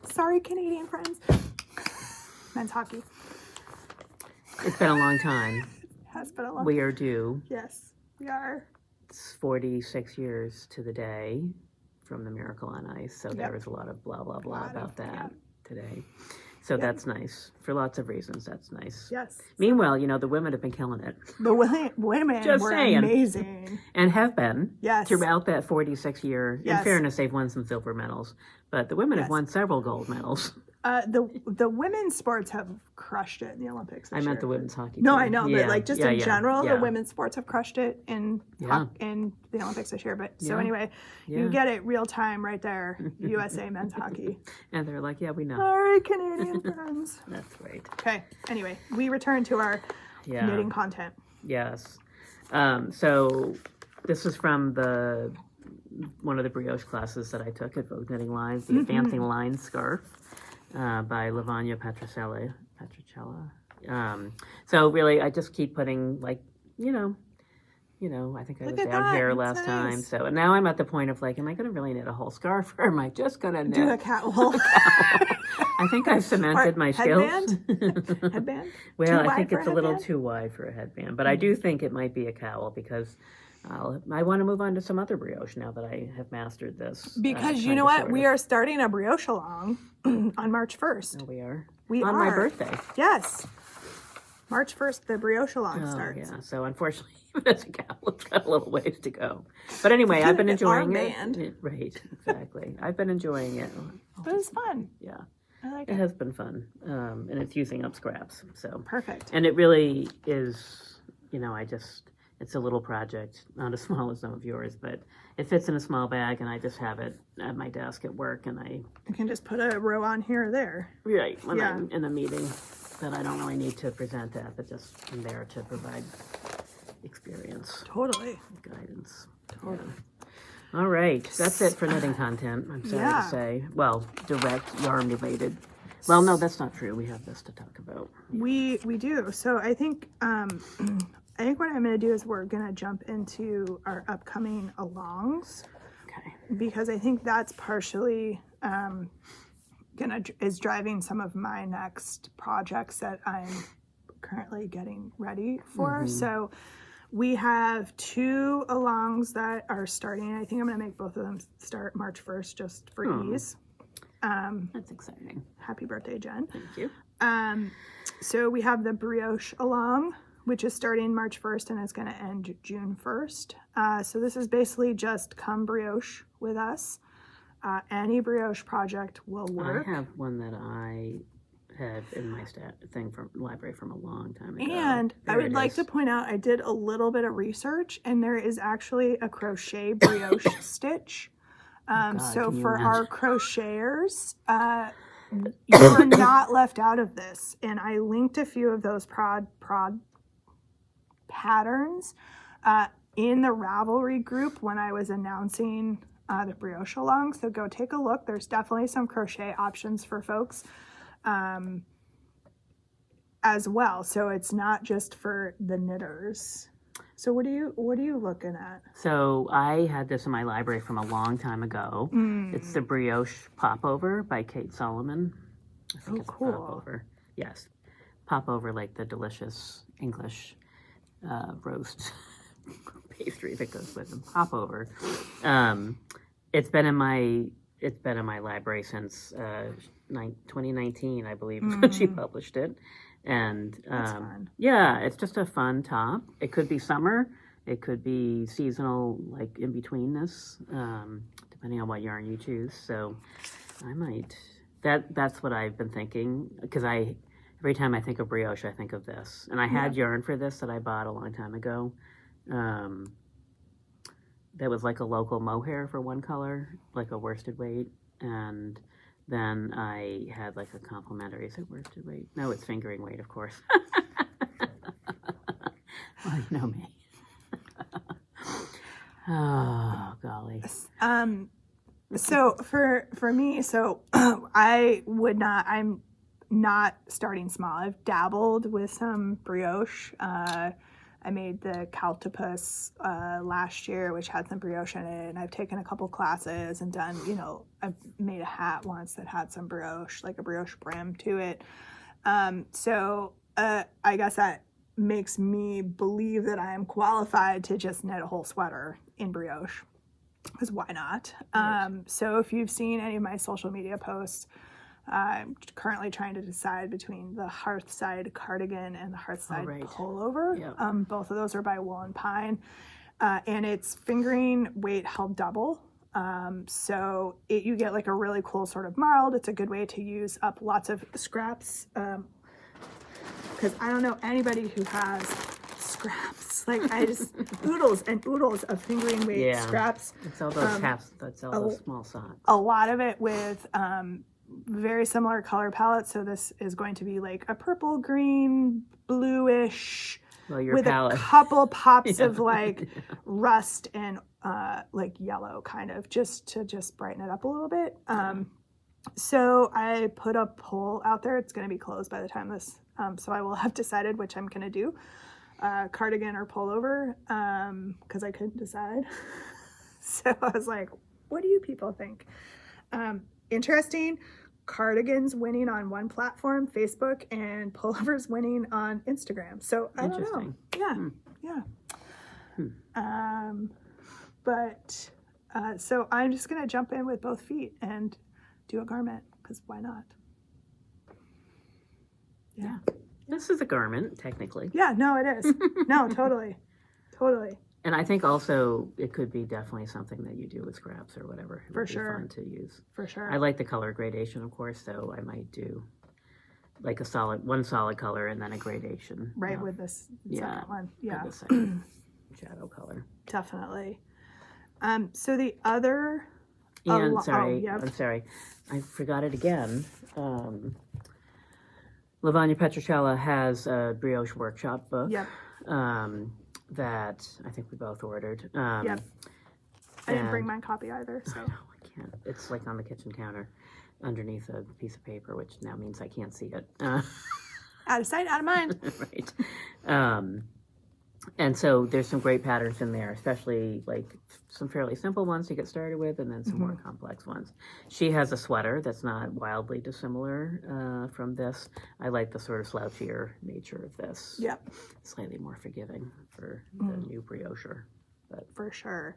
Sorry, Canadian friends. Men's hockey It's been a long time. has been a long. We are due. Yes, we are. It's 46 years to the day from the Miracle on Ice. So there was a lot of blah, blah, blah about that today. So that's nice. For lots of reasons, that's nice. Yes. Meanwhile, the women have been killing it. The women Just were saying. amazing. And have been. Yes. Throughout that 46 year. In Yes. fairness, they've won some silver medals. But the women have Yes. won several gold medals. The women's sports have crushed it in the Olympics this I meant year. the women's hockey No, team. I know, Yeah, but like just yeah, in yeah, general, yeah. the women's sports have crushed it in in the Olympics this year. But so Yeah. anyway, you get it real time right there. USA men's hockey. And they're like, yeah, we know. Sorry, Canadian friends. That's right. Okay. Anyway, we return to our Yeah. knitting content. Yes. So this is from one of the brioche classes that I took at Vogue Knitting Lines, the Advancing Line Scarf by Lavanya Patricella. So really, I just keep putting I think I was at down that. here It's last time. nice. So and now I'm at the point of am I going to really knit a whole scarf or am I just going to knit? Do a catwalk. I think I've cemented my skills. Headband? Well, Too I wide think for it's a a little headband? too wide for a headband, but I do think it might be a cowl because I want to move on to some other brioche now that I have mastered this. Because you kind know of, what? sort We of. are starting a brioche along on March 1st. Oh, we are. We on are. my birthday. Yes. March 1st, the brioche along Oh, starts. yeah. So unfortunately, as a cowl, it's got a little ways to go. But anyway, I've been An enjoying armband. it. Right, exactly. I've been enjoying it. But it's fun. Yeah, I like it it. has been fun, and it's using up scraps. So Perfect. and it really is. It's a little project, not as small as some of yours, but it fits in a small bag, and I just have it at my desk at work, and You can just put a row on here or there. when Yeah. I'm in a meeting that I don't really need to present at, but just I'm there to provide experience, Totally. guidance. Totally. Yeah. All right, that's it for knitting content. I'm sorry Yeah. to say. Well, direct yarn related. Well, no, that's not true. We have this to talk about. We do. So I think what I'm going to do is we're going to jump into our upcoming alongs Okay. because I think that's partially is driving some of my next projects that I'm currently getting ready for. So we have 2 alongs that are starting. I think I'm going to make both of them start March 1st just for ease. That's exciting. Happy birthday, Jen. Thank you. So we have the brioche along, which is starting March 1st and is going to end June 1st. So this is basically just come brioche with us. Any brioche project will work. I have one that I had in my thing from library from a long time ago. And I would like to point out, I did a little bit of research, and there is actually a crochet brioche stitch. So for our crocheters, you are not left out of this. And I linked a few of those prod patterns in the Ravelry group when I was announcing the brioche along. So go take a look. There's definitely some crochet options for folks as well. So it's not just for the knitters. So what are you looking at? So I had this in my library from a long time ago. It's the Brioche Popover by Kate Solomon. I think it's cool. Popover. Yes. Popover, like the delicious English roast pastry that goes with them. Popover. It's been in my library since 2019, I believe, is when she published it. And fun. yeah, it's just a fun top. It could be summer, it could be seasonal, like in between this, depending on what yarn you choose. So I might. That's what I've been thinking, because every time I think of brioche, I think of this. And I had yarn for this that I bought a long time ago. That was like a local mohair for one color, like a worsted weight, and then I had like a complimentary. Is it worsted weight? No, it's fingering weight, of course. Well, you know me. Oh, golly. So for me, I'm not starting small. I've dabbled with some brioche. I made the Caltopus last year, which had some brioche in it, and I've taken a couple classes and done, I've made a hat once that had some brioche, like a brioche brim to it. So I guess that makes me believe that I am qualified to just knit a whole sweater in brioche, because why not? Right. So if you've seen any of my social media posts, I'm currently trying to decide between the Hearthside cardigan and the Hearthside pullover. Yep. Both of those are by Wool and Pine, and it's fingering weight held double. So you get like a really cool sort of marled. It's a good way to use up lots of scraps, because I don't know anybody who has scraps. Like I just oodles and oodles of fingering weight scraps. It's all those that's all those small socks. A lot of it with very similar color palette. So this is going to be like a purple, green, bluish, with a couple pops of like rust and like yellow, kind of just to brighten it up a little bit. So I put a poll out there. It's going to be closed by the time this, so I will have decided which I'm going to do, cardigan or pullover, because I couldn't decide. So I was like, what do you people think? Interesting. Cardigans winning on one platform, Facebook, and pullovers winning on Instagram. So I don't know. But so I'm just gonna jump in with both feet and do a garment, because why not? Yeah. This is a garment, technically. Yeah, no, it is. No, totally. And I think also it could be definitely something that you do with scraps or whatever. It would be fun to use. For sure. I like the color gradation, of course, so I might do like one solid color and then a gradation. Right, with this second one. Yeah. The second shadow color. Definitely. So the other... And, I'm sorry. I forgot it again. Lavanya Petricella has a brioche workshop book. Yep. That I think we both ordered. Yep. I didn't bring my copy either, so. I can't. It's like on the kitchen counter underneath a piece of paper, which now means I can't see it. Out of sight, out of mind. Right. And so there's some great patterns in there, especially like some fairly simple ones to get started with, and then some more complex ones. She has a sweater that's not wildly dissimilar from this. I like the sort of slouchier nature of this. Yep. Slightly more forgiving for the new briocher. But for sure.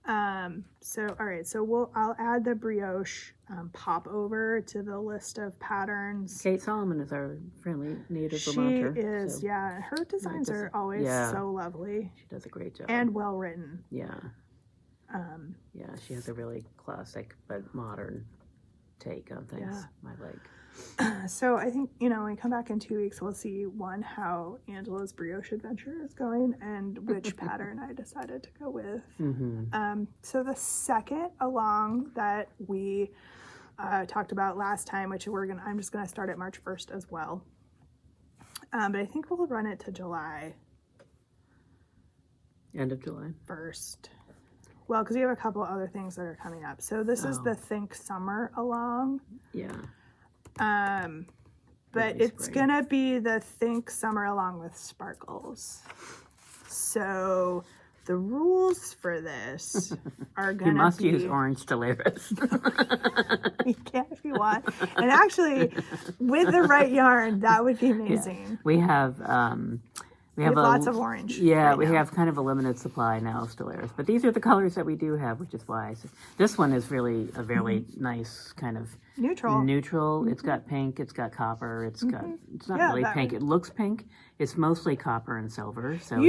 So, all right, so I'll add the brioche pop over to the list of patterns. Kate Solomon is our friendly native She Vermonter. is, so yeah. Her designs are always yeah. so lovely She does a great job. and well written. Yeah. Yeah, she has a really classic but modern take on things. I like. So I think, when we come back in 2 weeks, we'll see how Angela's brioche adventure is going and which pattern I decided to go with. So the second along that we talked about last time, which I'm just gonna start at March 1st as well. But I think we'll run it to July. End of July. 1st. Well, because we have a couple other things that are coming up. So this is the Think Summer along. Yeah. But it's gonna be the Think Summer along with sparkles. So the rules for this are gonna You must be, use orange Stellaris. you can if you want. And actually, with the right yarn, that would be amazing. We have we have lots of orange. Yeah, right we now. have kind of a limited supply now of Stellaris, but these are the colors that we do have, which is why this one is really a very nice kind of neutral. It's got pink, it's got copper, it's got it's not Yeah, really that pink. It looks pink. It's mostly copper and silver. So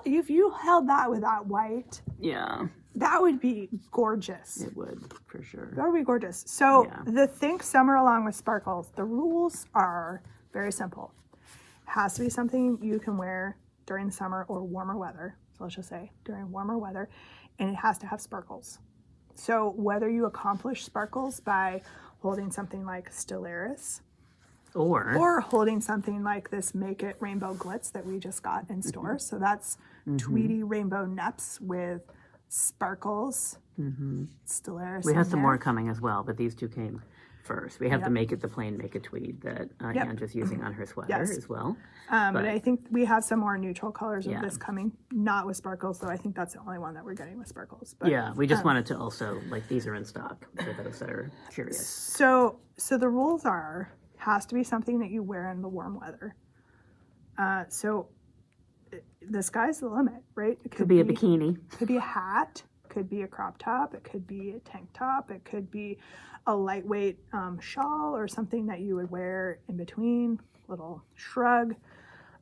If you held that with that white, yeah, that would be gorgeous. it would for sure. That would be gorgeous. So Yeah. the Think Summer along with sparkles, the rules are very simple. Has to be something you can wear during the summer or warmer weather. So let's just say during warmer weather, and it has to have sparkles. So whether you accomplish sparkles by holding something like Stellaris or holding something like this Make It Rainbow Glitz that we just got in store. So that's Tweedy Rainbow Neps with sparkles, Stellaris. We have in some there. more coming as well, but these two came first. We have the plain Make It Tweed that Andrew's using on her sweater as well. But I think we have some more neutral colors of Yeah. this coming, not with sparkles, though I think that's the only one that we're getting with sparkles. But, Yeah, we just wanted to also, these are in stock for those that are curious. So the rules are, has to be something that you wear in the warm weather. So the sky's the limit, right? It Could be a bikini. Could be a hat, could be a crop top, it could be a tank top, it could be a lightweight shawl or something that you would wear in between, little shrug.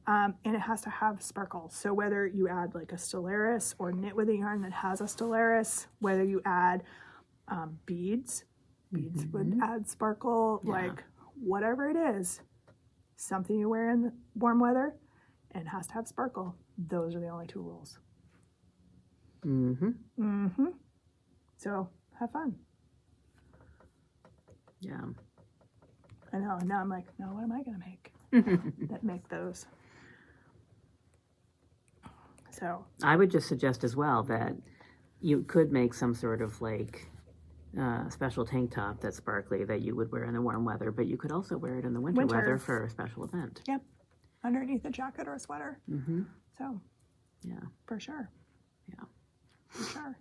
And it has to have sparkles. So whether you add like a Stellaris or knit with a yarn that has a Stellaris, whether you add beads would add sparkle, like whatever it is, something you wear in the warm weather and it has to have sparkle. Those are the only two rules. So have fun. Yeah. I know. And now I'm like, no, what am I going to make that make those? So I would just suggest as well that you could make some sort of special tank top that's sparkly that you would wear in the warm weather, but you could also wear it in the winter weather for a special event. Yep. Underneath a jacket or a sweater. So yeah, for sure. Yeah. For sure.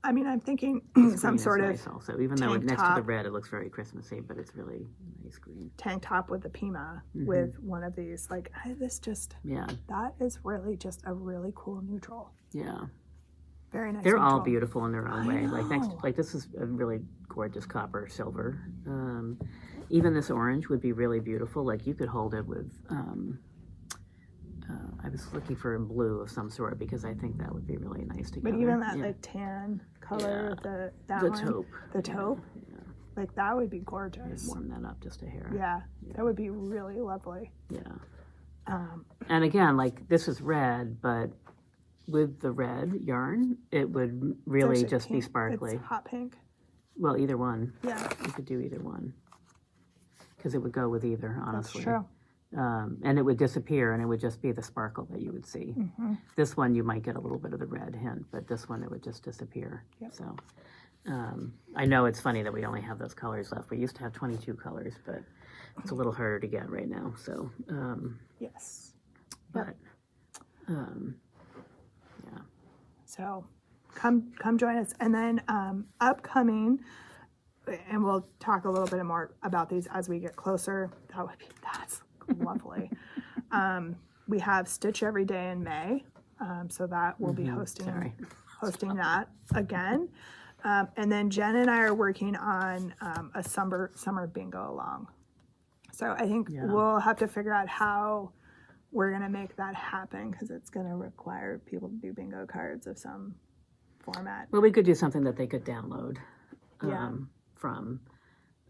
I mean, I'm thinking Green some is sort nice of also, even though tank next top. to the red it looks very Christmassy, but it's really nice green. Tank top with the Pima with one of these. That is really just a really cool neutral. Yeah. Very nice. They're all neutral. beautiful in their own way. know. This is a really gorgeous copper silver. Even this orange would be really beautiful. You could hold it with. I was looking for a blue of some sort because I think that would be really nice together. But even that tan color, the taupe. The taupe. Yeah. That would be gorgeous. Warm that up just a hair. Yeah, that would be really lovely. Yeah. And again, this is red, but with the red yarn, it would really just be sparkly. It's hot pink. Well, either one. Yeah. You could do either one. Because it would go with either, honestly. That's true. And it would disappear, and it would just be the sparkle that you would see. This one, you might get a little bit of the red hint, but this one, it would just disappear. Yep. So I know it's funny that we only have those colors left. We used to have 22 colors, but it's a little harder to get right now. So, Yes. but yeah. So come join us. And then upcoming, and we'll talk a little bit more about these as we get closer. That's lovely. We have Stitch Every Day in May. So that will be hosting hosting that again. And then Jen and I are working on a summer bingo along. So I think Yeah. we'll have to figure out how we're going to make that happen, because it's going to require people to do bingo cards of some format. Well, we could do something that they could download Yeah. from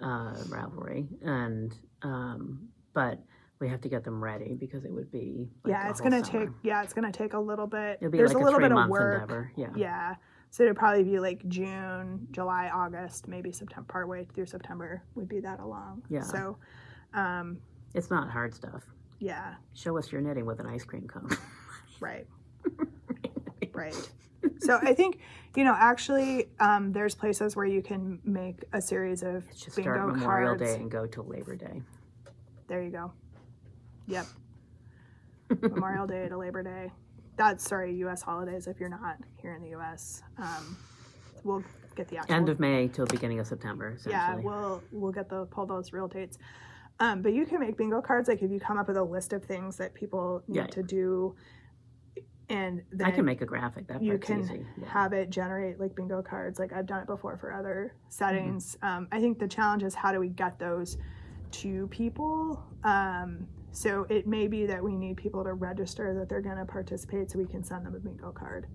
Ravelry, and but we have to get them ready because it would be like Yeah, a it's whole going to summer. take a little bit. It'll be There's like a little bit of 3-month work. endeavor. Yeah. Yeah. So it'd probably be like June, July, August, maybe September, partway through September would be that along. Yeah. So, It's not hard stuff. yeah, Show us your knitting with an ice cream cone. right. Right. So I think, actually, there's places where you can make a series of Just bingo start Memorial cards. Day and go till Labor Day. There you go. Yep. Memorial Day to Labor Day. That's, U.S. holidays if you're not here in the U.S. We'll get the actual End of May till beginning of September, Yeah, essentially. we'll pull those real dates. But you can make bingo cards, like if you come up with a list of things that people need Yeah. to do, and then I can make a graphic. That you part's can easy. Yeah. have it generate like bingo cards. Like I've done it before for other settings. Mm-hmm. I think the challenge is how do we get those to people? So it may be that we need people to register that they're going to participate so we can send them a bingo card.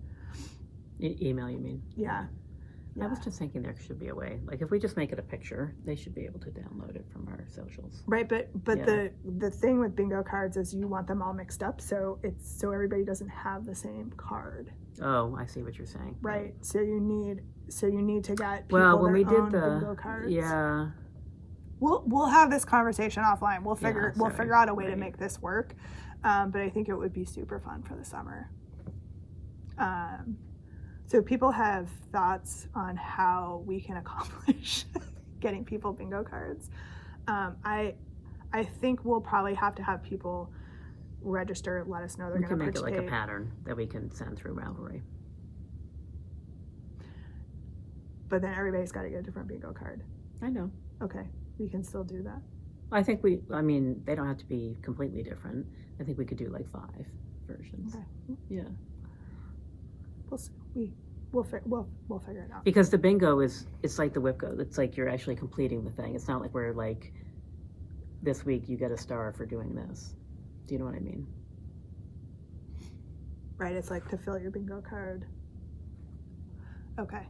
Email, you mean? Yeah. I was just thinking there should be a way. Like if we just make it a picture, they should be able to download it from our socials. Right, but Yeah. the thing with bingo cards is you want them all mixed up, so everybody doesn't have the same card, Oh, I see what you're saying. right? So you need to get people Well, when their we did own bingo cards. yeah, We'll have this conversation offline. We'll figure sorry. out a way to Right. make this work, but I think it would be super fun for the summer. So if people have thoughts on how we can accomplish getting people bingo cards, I think we'll probably have to have people register, let us know they're we going can to make it participate. like a pattern that we can send through Ravelry. But then everybody's got to get a different bingo card. I know. Okay, we can still do that. I think I mean, they don't have to be completely different. I think we could do like 5 versions. Okay. Yeah. We'll see. We'll figure it out. Because the bingo it's like the WIPCO. It's like you're actually completing the thing. It's not like we're like, this week you get a star for doing this. Do you know what I mean? Right, it's like to fill your bingo card. Okay,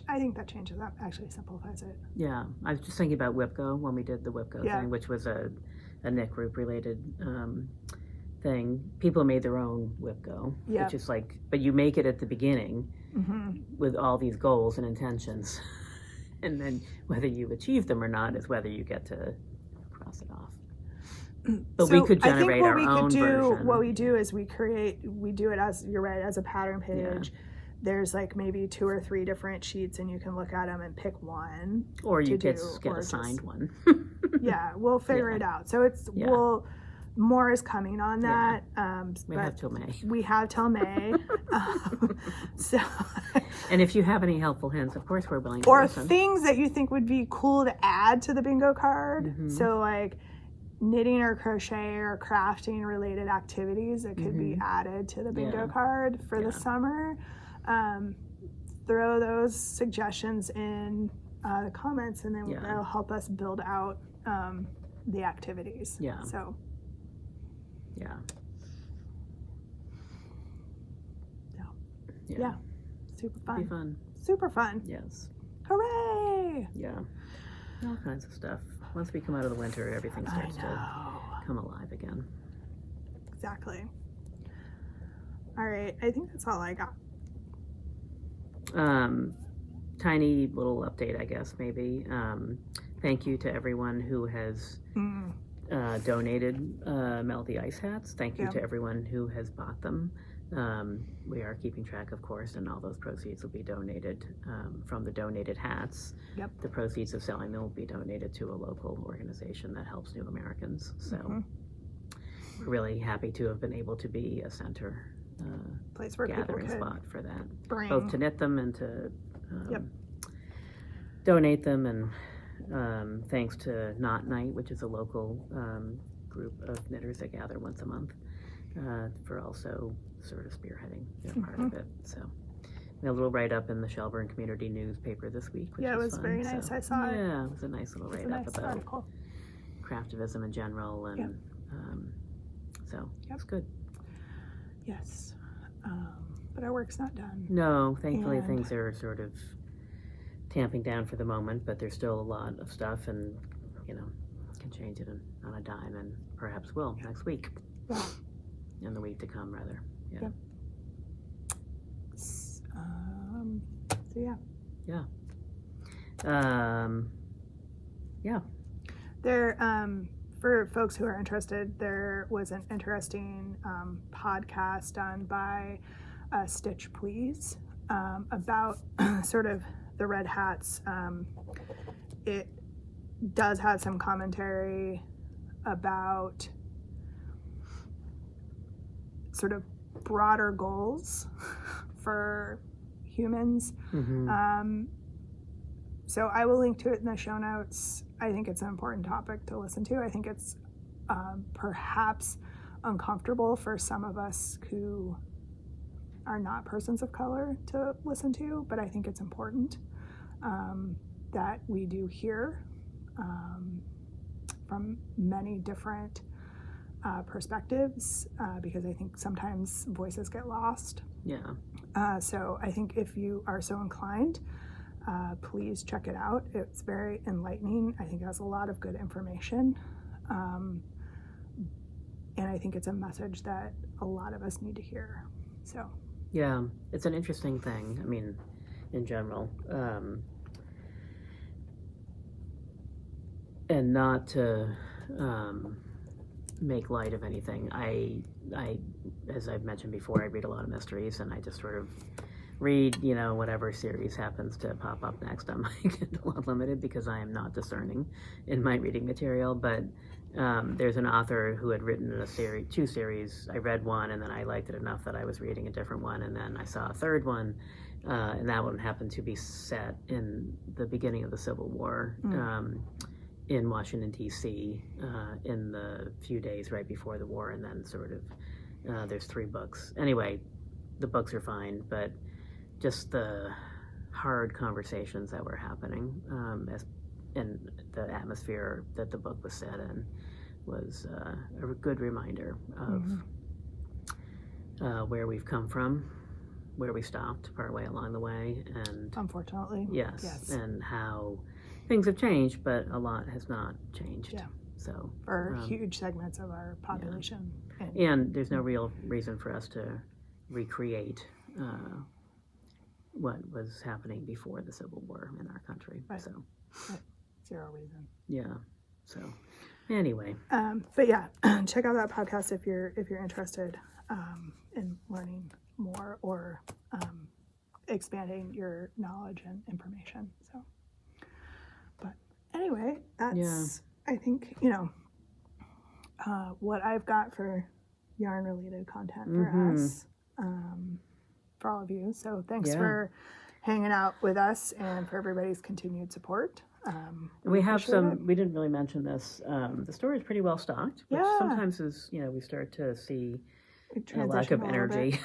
I think that changes that, actually simplifies it. Yeah, I was just thinking about WIPCO when we did the WIPCO Yeah. thing, which was a Knit group related thing. People made their own WIPCO, Yeah. which is like, but you make it at the beginning Mm-hmm. with all these goals and intentions, and then whether you achieve them or not is whether you get to cross it off. But we could generate our own version. What we do is we do it as, you're right, as a pattern page. There's like maybe 2 or 3 different sheets, and you can look at them and pick one. Or you to could do, get or assigned just- one. Yeah, we'll figure Yeah. it out. So more is coming on Yeah. that. We but have till May. we have till May. So, And if you have any helpful hints, of course we're willing to or listen. things that you think would be cool to add to the bingo card. Mhm. So like knitting or crochet or crafting related activities that could be added to the bingo Yeah. card for Yeah. the summer. Throw those suggestions in the comments, and then Yeah. that'll help us build out the activities. Yeah. So Yeah. yeah, super Be fun. fun. Super fun. Yes. Hooray! Yeah. All kinds of stuff. Once we come out of the winter, everything I starts to know. come alive again. Exactly. All right, I think that's all I got. Tiny little update, I guess, maybe. Thank you to everyone who has donated Melody Ice Hats. Thank you Yeah. to everyone who has bought them. We are keeping track, of course, and all those proceeds will be donated from the donated hats. Yep. The proceeds of selling them will be donated to a local organization that helps New Americans. So we're really happy to have been able to be a center, Place where people gathering could spot for that, bring. both to knit them and to Yep. donate them. And thanks to Knot Night, which is a local group of knitters that gather once a month, for also sort of spearheading their part of it. So We had a little write-up in the Shelburne Community newspaper this week, which Yeah, it was was fun. very nice. So, I saw it. Yeah, it was a nice little It's a write-up nice about article. craftivism in general, and Yep. So Yep. it's good. Yes. But our work's not done. No, thankfully And- things are sort of tamping down for the moment, but there's still a lot of stuff, and can change it on a dime, and perhaps will next week, Yeah. in the week to come, rather. Yeah. Yep. So yeah. Yeah. There, for folks who are interested, there was an interesting podcast done by Stitch Please about sort of the Red Hats. It does have some commentary about sort of broader goals for humans. Mm-hmm. So I will link to it in the show notes. I think it's an important topic to listen to. I think it's perhaps uncomfortable for some of us who are not persons of color to listen to, but I think it's important that we do hear from many different perspectives because I think sometimes voices get lost. Yeah. So I think if you are so inclined, please check it out. It's very enlightening. I think it has a lot of good information. And I think it's a message that a lot of us need to hear. So, Yeah, it's an interesting thing. I mean, in general. And not to make light of anything. I, as I've mentioned before, I read a lot of mysteries, and I just sort of read, whatever series happens to pop up next on my Kindle Unlimited, because I am not discerning in my reading material. But there's an author who had written two series. I read one, and then I liked it enough that I was reading a different one, and then I saw a third one, and that one happened to be set in the beginning of the Civil War. In Washington, D.C., in the few days right before the war, and then sort of, there's 3 books. Anyway, the books are fine, but just the hard conversations that were happening and the atmosphere that the book was set in was a good reminder of where we've come from, where we stopped partway along the way, and unfortunately, yes. And how things have changed, but a lot has not changed. Yeah. So for huge segments of our population. Yeah. And there's no real reason for us to recreate what was happening before the Civil War in our country. Right. So Zero reason. Yeah. So anyway. But yeah, check out that podcast if you're interested in learning more or expanding your knowledge and information. So. Anyway, that's, I think, what I've got for yarn-related content for us, for all of you. So thanks for hanging out with us and for everybody's continued support. We have some, we didn't really mention this, the store is pretty well stocked, which sometimes is, we start to see a lack of energy.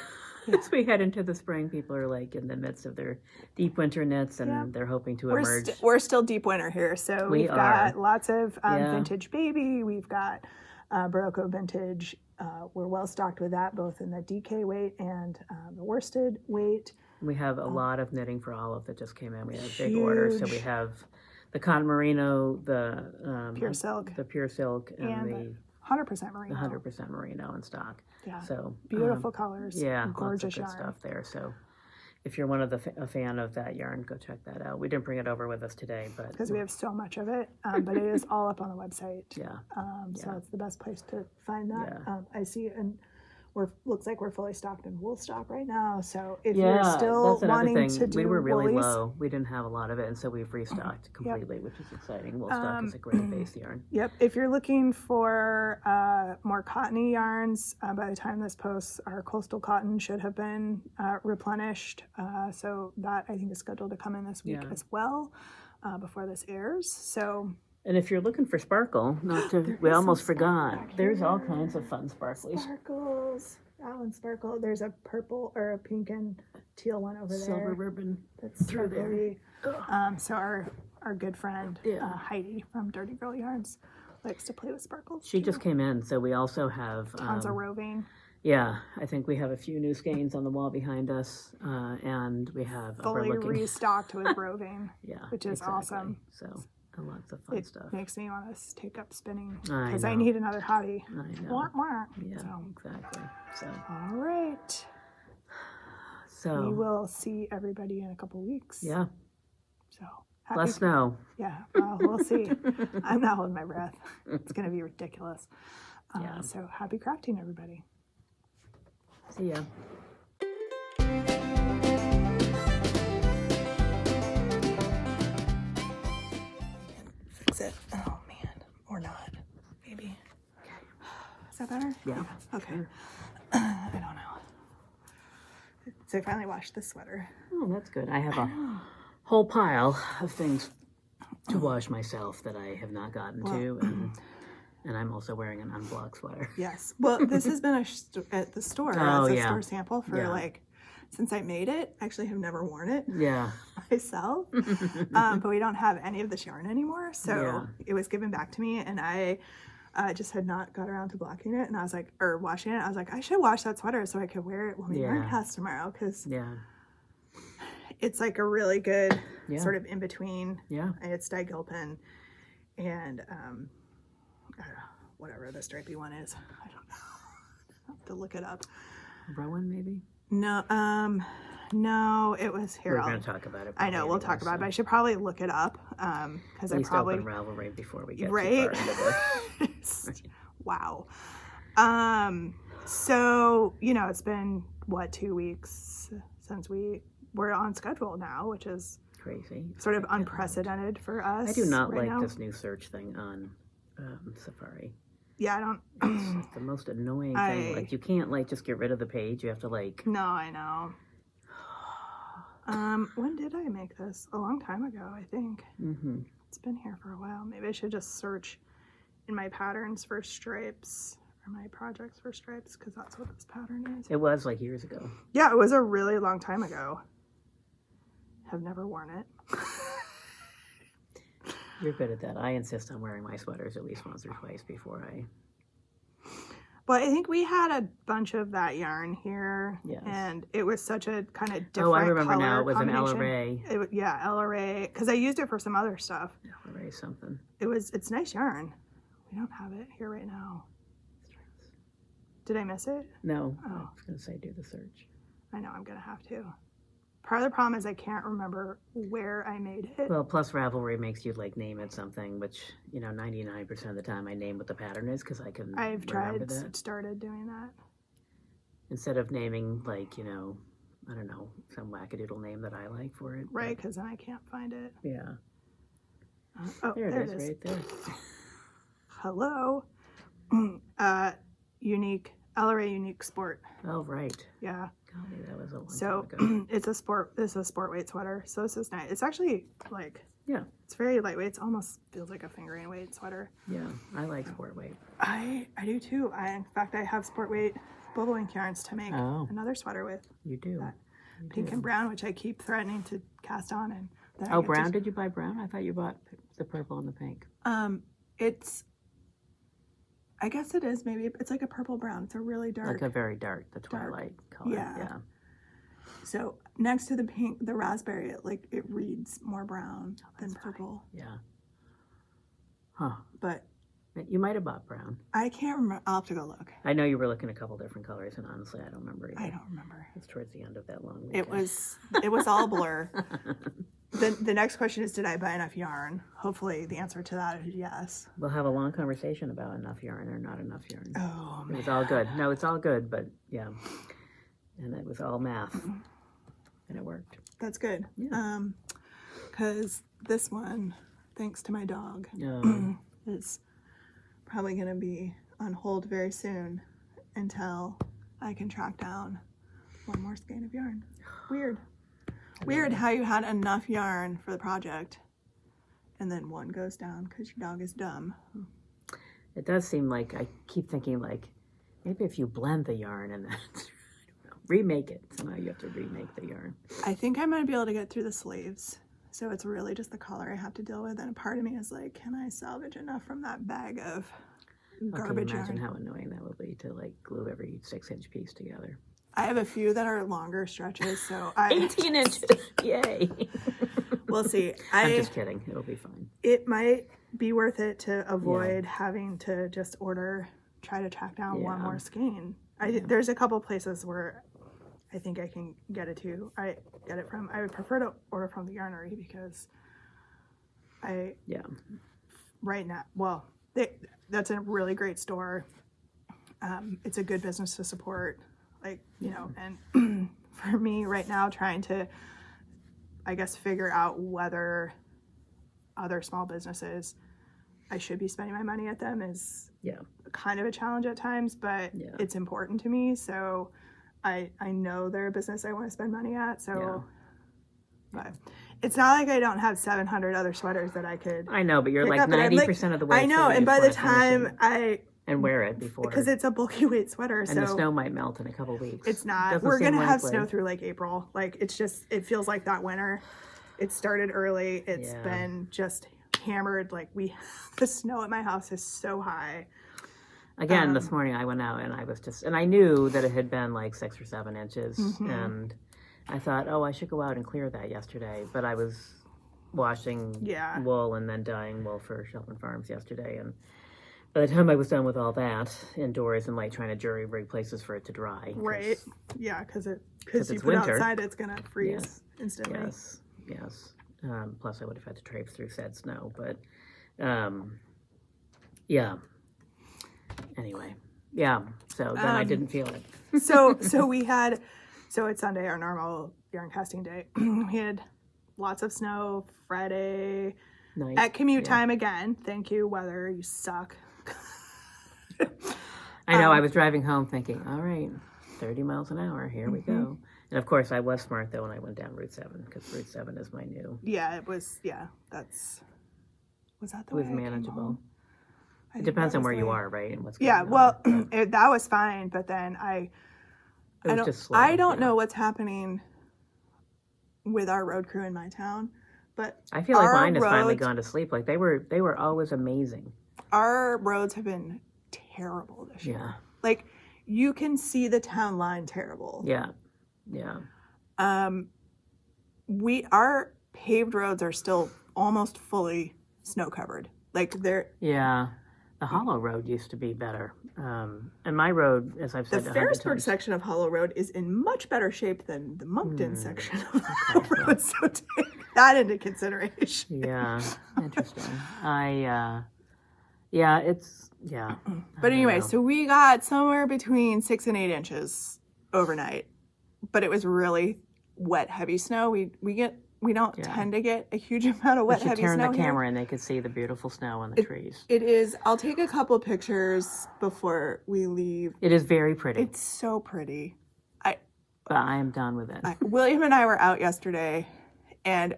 As we head into the spring, people are like in the midst of their deep winter knits, and they're hoping to emerge. We're still deep winter here, so we've got lots of vintage baby. We've got Barocco vintage. We're well stocked with that, both in the DK weight and the worsted weight. We have a lot of knitting for olive that just came in. We had a big order, so we have the cotton merino, the pure silk, and the 100% merino. 100% merino in stock. Yeah. So beautiful colors. Yeah, gorgeous lots of good yarn. stuff there. So if you're one of a fan of that yarn, go check that out. We didn't bring it over with us today, but because we have so much of it, but it is all up on the website. Yeah. So it's the best place to find that. Yeah. I see, and looks like we're fully stocked in wool stock right now. So if you're still wanting to do we were really woolies, low. We didn't have a lot of it, and so we've restocked completely, which is exciting. Wool stock is a great base yarn. Yep. If you're looking for more cottony yarns, by the time this posts, our coastal cotton should have been replenished. So that I think is scheduled to come in this week as well, before this airs. So. And if you're looking for sparkle, we almost forgot. There's all kinds of fun sparklies. Sparkles. That one's sparkle. There's a purple or a pink and teal one over Silver there. ribbon That's through there. sparkly. So our good friend Yeah. Heidi from Dirty Girl Yarns likes to play with sparkles. She too. just came in, so we also have Tons of roving. yeah, I think we have a few new skeins on the wall behind us, and we have Fully upper-looking. restocked with roving. Yeah, which is exactly. awesome. So lots of fun It stuff. makes me want to take up spinning I because I know. need another hobby. I know. Wah, wah. Yeah, So, exactly. So all right. so We will see everybody in a couple weeks. yeah, So happy. let us know. Yeah. Well, we'll see. I'm not holding my breath. It's going to be ridiculous. Yeah. So happy crafting, everybody. See ya. Fix it. Oh man, or not. Maybe. Is that better? Yeah. Okay. I don't know. So I finally washed the sweater. Oh, that's good. I have a whole pile of things to wash myself that I have not gotten to, and I'm also wearing an unblocked sweater. Yes. Well, this has been at the store Oh, as a yeah. store sample for Yeah. since I made it. Actually, have never worn it Yeah. myself, but we don't have any of this yarn anymore, so Yeah. it was given back to me, and I just had not got around to blocking it, and I was like, or washing it. I was like, I should wash that sweater so I could wear it when we yarn Yeah. cast tomorrow, because Yeah. it's like a really good Yeah. sort of in between. Yeah. And it's Dyed Gilpin, and I don't know, whatever the stripy one is. I don't know. I'll have to look it up. Rowan, maybe? No, no, it was here. We're going to talk about it. I know we'll talk about it, but I should probably look it up because At I least probably open Ravelry before we get right. too far into this. Wow. So it's been what, 2 weeks since we were on schedule now, which is Crazy. sort of I can't unprecedented for us. I do not right like now. this new search thing on Safari. Yeah, I don't. It's the most annoying thing. I- Like, you can't just get rid of the page. You have to No, I know. When did I make this? A long time ago, I think. Mm-hmm. It's been here for a while. Maybe I should just search in my patterns for stripes or my projects for stripes, because that's what this pattern is. It was like years ago. Yeah, it was a really long time ago. Have never worn it. You're good at that. I insist on wearing my sweaters at least once or twice before I. But I think we had a bunch of that yarn here, Yes. and it was such a kind of different. Oh, I remember color now. It was an combination. LRA. Yeah, LRA, because I used it for some other stuff. LRA something. It's nice yarn. We don't have it here right now. Did I miss it? No, I Oh. was going to say do the search. I know I'm gonna have to. Part of the problem is I can't remember where I made it. Well, plus Ravelry makes you name it something, which 99% of the time I name what the pattern is because I can I've remember tried that. started doing that. Instead of naming I don't know, some wackadoodle name that I like for it. Right, but- because then I can't find it. Yeah. Oh, There it is, right there. Hello. Unique LRA Unique Sport. Oh, right. Yeah. Golly, that was a long So time ago. it's a sport weight sweater. So this is nice. It's actually Yeah. it's very lightweight. It almost feels like a fingering weight sweater. Yeah, I like sport weight. I do too. In fact I have sport weight Bobolink yarns to make Oh. another sweater with. You do. That You Pink do. and brown, which I keep threatening to cast on, and then I Oh, get brown? to- Did you buy brown? I thought you bought the purple and the pink. It's. I guess it is. Maybe it's like a purple brown. It's a really dark. Like a very dark, the twilight color. Yeah. So next to the pink, the raspberry, it reads more brown than purple. Yeah. Huh. But You might have bought brown. I can't remember. I'll have to go look. I know you were looking at a couple different colors, and honestly, I don't remember either. I don't remember. It's towards the end of that long It weekend. was all blur. The next question is, did I buy enough yarn? Hopefully the answer to that is yes. We'll have a long conversation about enough yarn or not enough yarn. Oh It man. was all good. No, it's all good, but yeah. And it was all math. And it worked. That's good. Yeah. Because this one, thanks to my dog, is probably going to be on hold very soon until I can track down one more skein of yarn. Weird how you had enough yarn for the project and then one goes down because your dog is dumb. It does seem like I keep thinking maybe if you blend the yarn and then remake it. Somehow you have to remake the yarn. I think I might be able to get through the sleeves. So it's really just the color I have to deal with. And a part of me is like, can I salvage enough from that bag of garbage Imagine yarn? how annoying that would be to like glue every 6-inch piece together. I have a few that are longer stretches, so 18 inches! Yay! We'll see. I'm just kidding. It'll be fine. It might be worth it to avoid having to just try to track down one more skein. There's a couple places where I think I can get it to. I would prefer to order from the yarnery because right now, well, that's a really great store. It's a good business to support, like, you know, and for me right now, trying to, I guess, figure out whether other small businesses I should be spending my money at them is kind of a challenge at times, but it's important to me. So I know they're a business I want to spend money at. So, but it's not like I don't have 700 other sweaters that I could. I know, but you're like 90% of the way. I know, and by the time and wear it before, because it's a bulky weight sweater, and the snow might melt in a couple weeks. It's not. We're gonna have snow through like April. Like it's just, it feels like that winter. It started early. It's been just hammered. Like the snow at my house is so high. Again, this morning I went out and I was just, and I knew that it had been like 6 or 7 inches, and I thought, oh, I should go out and clear that yesterday. But I was washing wool and then dyeing wool for Shelburne Farms yesterday, and by the time I was done with all that indoors and like trying to jury rig places for it to dry, right? Yeah, because you put it winter. outside, it's gonna freeze instantly. Yes. Plus, I would have had to traipse through said snow, but Anyway, so then I didn't feel it. so it's Sunday, our normal yarn casting day. We had lots of snow Friday night at commute time again. Thank you, weather. You suck. I know. I was driving home thinking, all right, 30 miles an hour. Here we go. And of course, I was smart though when I went down Route 7 because Route 7 is my new. Yeah, it was. Yeah, was that the way? It was manageable. It depends on where you are, right? And what's going on. Well, that was fine, but then I don't know what's happening with our road crew in my town, but I feel like mine has finally gone to sleep. Like they were always amazing. Our roads have been terrible this year. Yeah. Like you can see the town line terrible. Yeah. Our paved roads are still almost fully snow covered. Like they're the Hollow Road used to be better. And my road, as I've said, the Ferrisburg section of Hollow Road is in much better shape than the Moncton section of Hollow Road. So take that into consideration. Yeah, interesting. But anyway, so we got somewhere between 6 and 8 inches overnight, but it was really wet, heavy snow. We don't tend to get a huge amount of wet, heavy snow. Turn the camera and they could see the beautiful snow on the trees. It is. I'll take a couple pictures before we leave. It is very pretty. It's so pretty. But I am done with it. William and I were out yesterday, and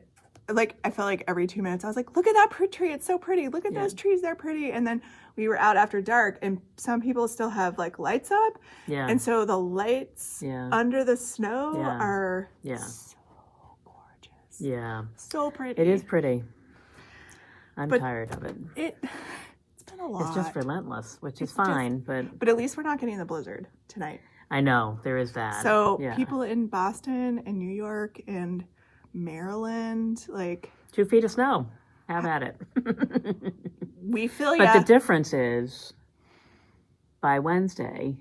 I felt like every 2 minutes I was like, "Look at that tree! It's so pretty! Look at those trees! They're pretty!" And then we were out after dark, and some people still have like lights up. Yeah. And so the lights under the snow are so gorgeous. Yeah. So pretty. It is pretty. I'm tired of it. It's been a lot. It's just relentless, which is fine, but at least we're not getting the blizzard tonight. I know there is that. So people in Boston and New York and Maryland, 2 feet of snow. Have at it. We feel But the difference is by Wednesday,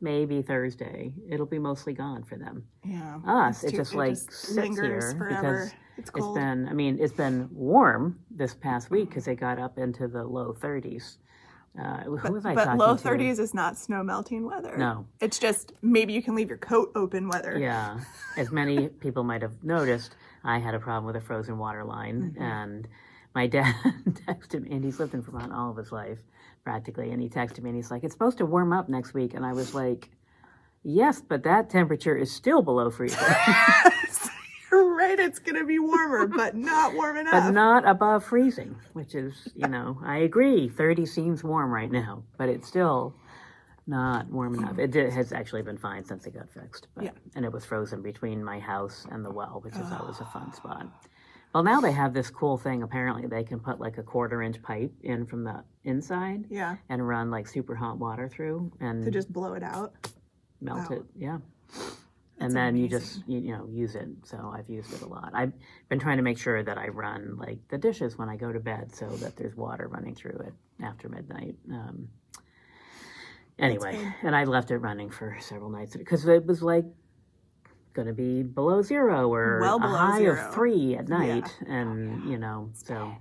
maybe Thursday, it'll be mostly gone for them. Yeah. Us, it just sits lingers here forever. because it's cold. It's been warm this past week because it got up into the low 30s. Who was I talking to? But low 30s is not snow melting weather. No. It's just maybe you can leave your coat open weather. Yeah. As many people might have noticed, I had a problem with a frozen water line, and my dad texted me, and he's lived in Vermont all of his life, practically, and he texted me, and he's like, it's supposed to warm up next week, and I was like, yes, but that temperature is still below freezing. You're right, it's going to be warmer, but not warm enough. But not above freezing, which is, I agree, 30 seems warm right now, but it's still not warm enough. Has actually been fine since it got fixed. But, Yeah. And it was frozen between my house and the well, which is always a fun spot. Well, now they have this cool thing. Apparently, they can put like a 1/4-inch pipe in from the inside Yeah. and run like super hot water through and To just blow it out. melt wow. it. Yeah. That's And then you amazing. just use it. So I've used it a lot. I've been trying to make sure that I run like the dishes when I go to bed, so that there's water running through it after midnight. Anyway, and I left it running for several nights because it was like going to be below 0 or Well a below high 0. of 3 at night, Yeah. and so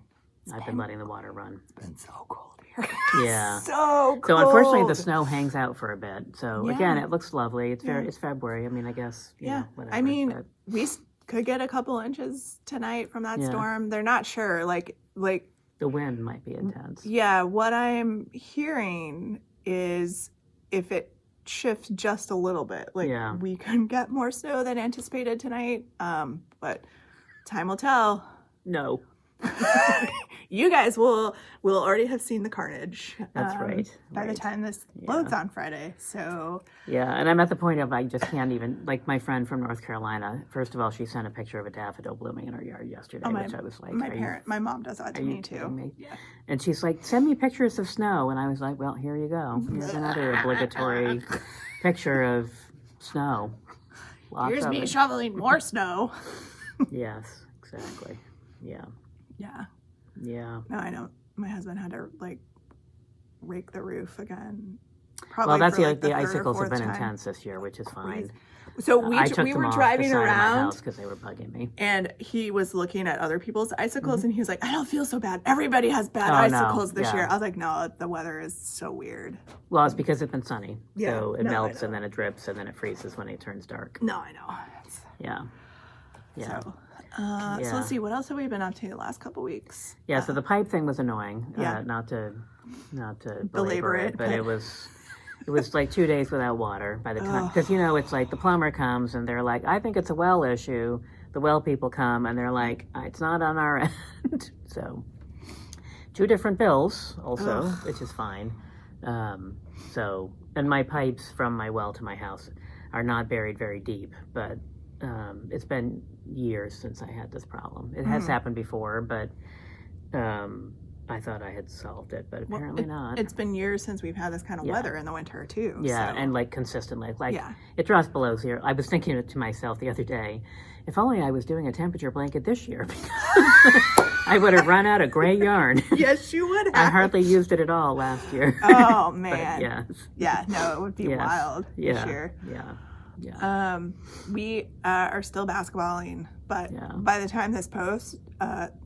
I've been letting the water run. It's been so cold here. Yeah. So cold. So unfortunately, the snow hangs out for a bit. So again, Yeah. it looks lovely. It's Yeah. it's February. I mean, I guess you know, whatever. I mean, but- we could get a couple inches tonight from that Yeah. storm. They're not sure. Like the wind might be intense. yeah, what I'm hearing is if it shifts just a little bit, like Yeah. we could get more snow than anticipated tonight. But time will tell. No, You guys will already have seen the carnage. That's right, By the right. time this loads on Friday. So yeah, and I'm at the point of I just can't even like my friend from North Carolina. First of all, she sent a picture of a daffodil blooming in her yard yesterday, which I was like, my mom does that to are you me too. kidding me? Yeah. And she's like, send me pictures of snow, and I was like, well, here you go. Here's another obligatory picture of snow. Lots Here's of me it. shoveling more snow. Yes, exactly. Yeah, Yeah. yeah. No, I know. My husband had to like rake the roof again. Probably Well, that's for, the like, the third or icicles have fourth been time. intense this year, which is fine. So we I took we them were off driving the side of my around house because they were bugging me. and he was looking at other people's icicles Mm-hmm. and he was like, I don't feel so bad. Everybody has bad Oh, no. icicles this Yeah. year. I was like, no, the weather is so weird. Well, it's because it's been sunny, Yeah. so it No, I melts know. and then it drips and then it freezes when it turns dark. No, I know. It's- Yeah, yeah. So, Yeah. so let's see, what else have we been up to the last couple weeks? Yeah, so the pipe thing was annoying. Yeah. Not to Belabor it, but but- it was like 2 days without water by the time because it's like the plumber comes and they're like, I think it's a well issue. The well people come and they're like, it's not on our end. So 2 different bills also, which is fine. So and my pipes from my well to my house are not buried very deep, but it's been years since I had this problem. It has happened before, but I thought I had solved it, but apparently not. It's been years since we've had this kind of weather in the winter too. Yeah, so. and like consistently, like Yeah. it drops below 0. I was thinking it to myself the other day, if only I was doing a temperature blanket this year, because I would have run out of gray yarn. Yes, you would I have. hardly used it at all last year. Oh But man. yes, Yeah, no, it would be yes, wild yeah, this year. yeah. We are still basketballing, but Yeah. by the time this posts,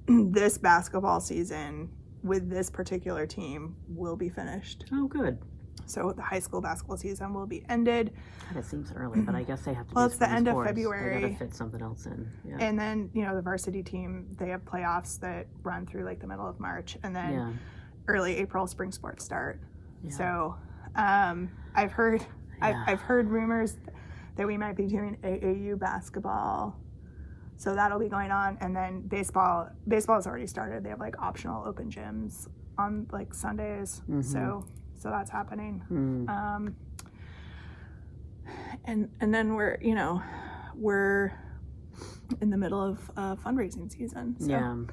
this basketball season with this particular team will be finished. Oh, good. So the high school basketball season will be ended, God, it seems early, but I guess they have to. Well, do it's the spring end of sports. They February. gotta fit something else in. Yeah. and then the varsity team, they have playoffs that run through like the middle of March, and then Yeah. early April spring sports start. Yeah. So I've heard I've heard rumors that we might be doing AAU basketball. So that'll be going on, and then baseball has already started. They have like optional open gyms on like Sundays. So that's happening. And then we're in the middle of fundraising season. So Yeah.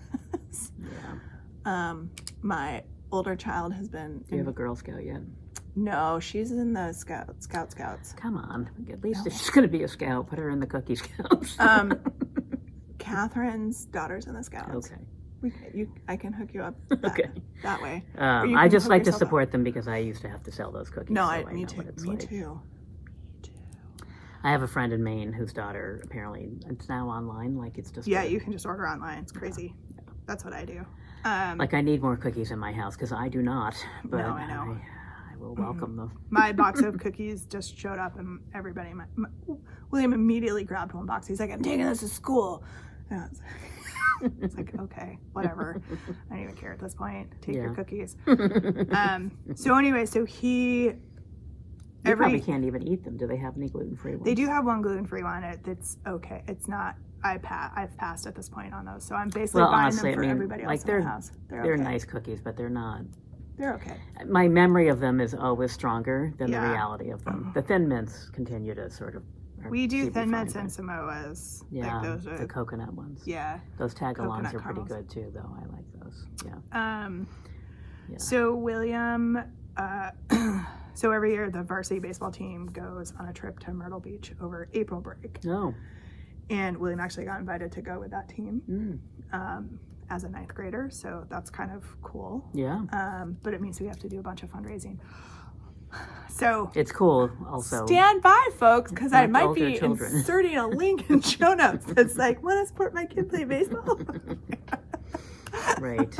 Yeah. my older child has been Do you have a Girl Scout yet? no, she's in the Scouts. Come on. At least if she's going to be a scout, put her in the Cookie Scouts. Catherine's daughter's in the Scouts. Okay. I can hook you up Okay. that way. Or you I can just hook like to yourself up. support them because I used to have to sell those cookies. No, so me know too. what it's Me like. too. I have a friend in Maine whose daughter apparently it's now online. Like it's just Yeah, you can just order online. It's crazy. That's what I do. like I need more cookies in my house because I do not. But No, I know. I will welcome them. My box of cookies just showed up, and everybody, William immediately grabbed one box. He's like, "I'm taking this to school." And I was like, it's like, okay, whatever. I don't even care at this point. Take your Yeah. cookies. So anyway, so he. You probably can't even eat them. Do they have any gluten-free ones? They do have one gluten-free one. That's okay. It's not. I've passed at this point on those. So I'm basically Well, buying honestly, them for I mean, everybody else like in they're the house. they're okay. nice cookies, but they're not They're okay. My memory of them is always stronger than the Yeah. reality of them. The Thin Mints continue to sort of. We do seem to Thin be Mints fine, and Samoas. yeah, Like those are, the coconut ones. yeah. Those tagalongs Coconut are pretty caramels. good too, though. I like those. Yeah. Yeah. So William, so every year the varsity baseball team goes on a trip to Myrtle Beach over April break. No. And William actually got invited to go with that team Mm. as a 9th grader. So that's kind of cool. Yeah. But it means we have to do a bunch of fundraising. So It's cool. Also. stand by, folks, because I Like might older be children. inserting a link in show notes that's like, want to support my kid play baseball? Right.